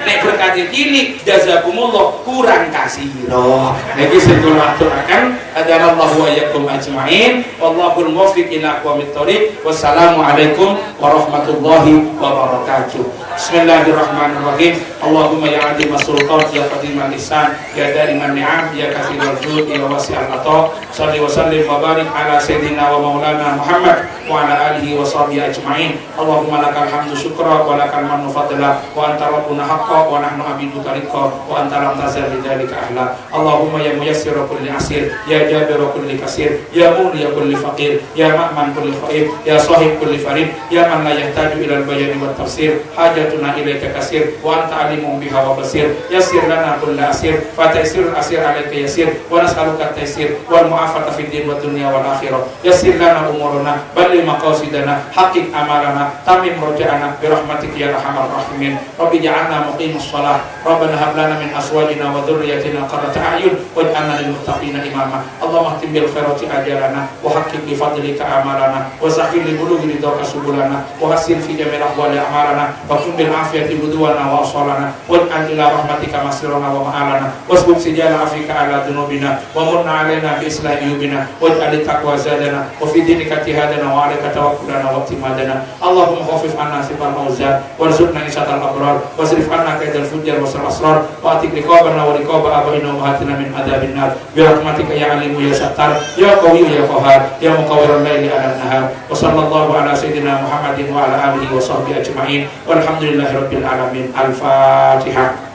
Nek berkati cilik, jazakumullah kurang kasiro. Niki sing kula aturaken, hadanallahu wa iyyakum ajmain. Wallahul muwaffiq ila aqwamit thoriq. Wassalamualaikum warahmatullahi wabarakatuh. Bismillahirrahmanirrahim. Allahumma ya adim as-sultan ya qadim al-ihsan ya dariman ni'am ya katsirul jud ya wasi'al ata. Shalli wa sallim wa barik ala sayyidina wa maulana Muhammad wa ala alihi wa sahbihi ajma'in. Allahumma lakal hamdu syukra wa lakal mannu fadla wa anta rabbuna haqqa wa nahnu abiduka riqqa wa anta lam tazal bidzalika ahla. Allahumma ya muyassir kulli asir ya jabir kulli kasir ya muli kulli faqir ya ma'man kulli khair ya sahib kulli farid ya man la yahtaju ila al-bayan wa tafsir hajatuna ilaika kasir wa anta alimun biha wa basir yassir lana kulla asir fa taysirul asir alayka yasir wa nas'aluka at-taysir wal mu'afata fid din wad dunya wal akhirah yassir lana umurana balli maqasidana haqiq amalana tamim raja'ana bi rahmatika ya arhamar rahimin rabbi ja'alna muqimus shalah rabbana hab lana min azwajina wa dhurriyyatina qurrata a'yun waj'alna lil muttaqina imama Allahumma khtim bil khairati ajalana wa haqqq bi fadlika amalana wa sahhil li bulughi ridaka subulana wa hasin fi jami'il ahwali a'malana wa kun bil afiyati budwana wa asalana waj'al ila rahmatika masirana wa ma'alana wasbub sijala afika ala dunubina wa murna alaina bi islahi yubina waj'al taqwa zadana wa fi dinika tihadana wa alaika tawakkulana wa timadana Allahumma khafif anna sifal mauzat warzuqna isatal abrar wasrif anna kaidal fujjar wa sal asrar wa atik riqabana wa riqaba abaina wa hatina min adabin nar bi rahmatika ya alimu ya sattar ya qawiyyu ya qahhar ya muqawwirul laili ala nahar wa sallallahu ala sayyidina Muhammadin wa ala alihi wa sahbihi ajma'in walhamdulillahi rabbil alamin. Al-Fatihah.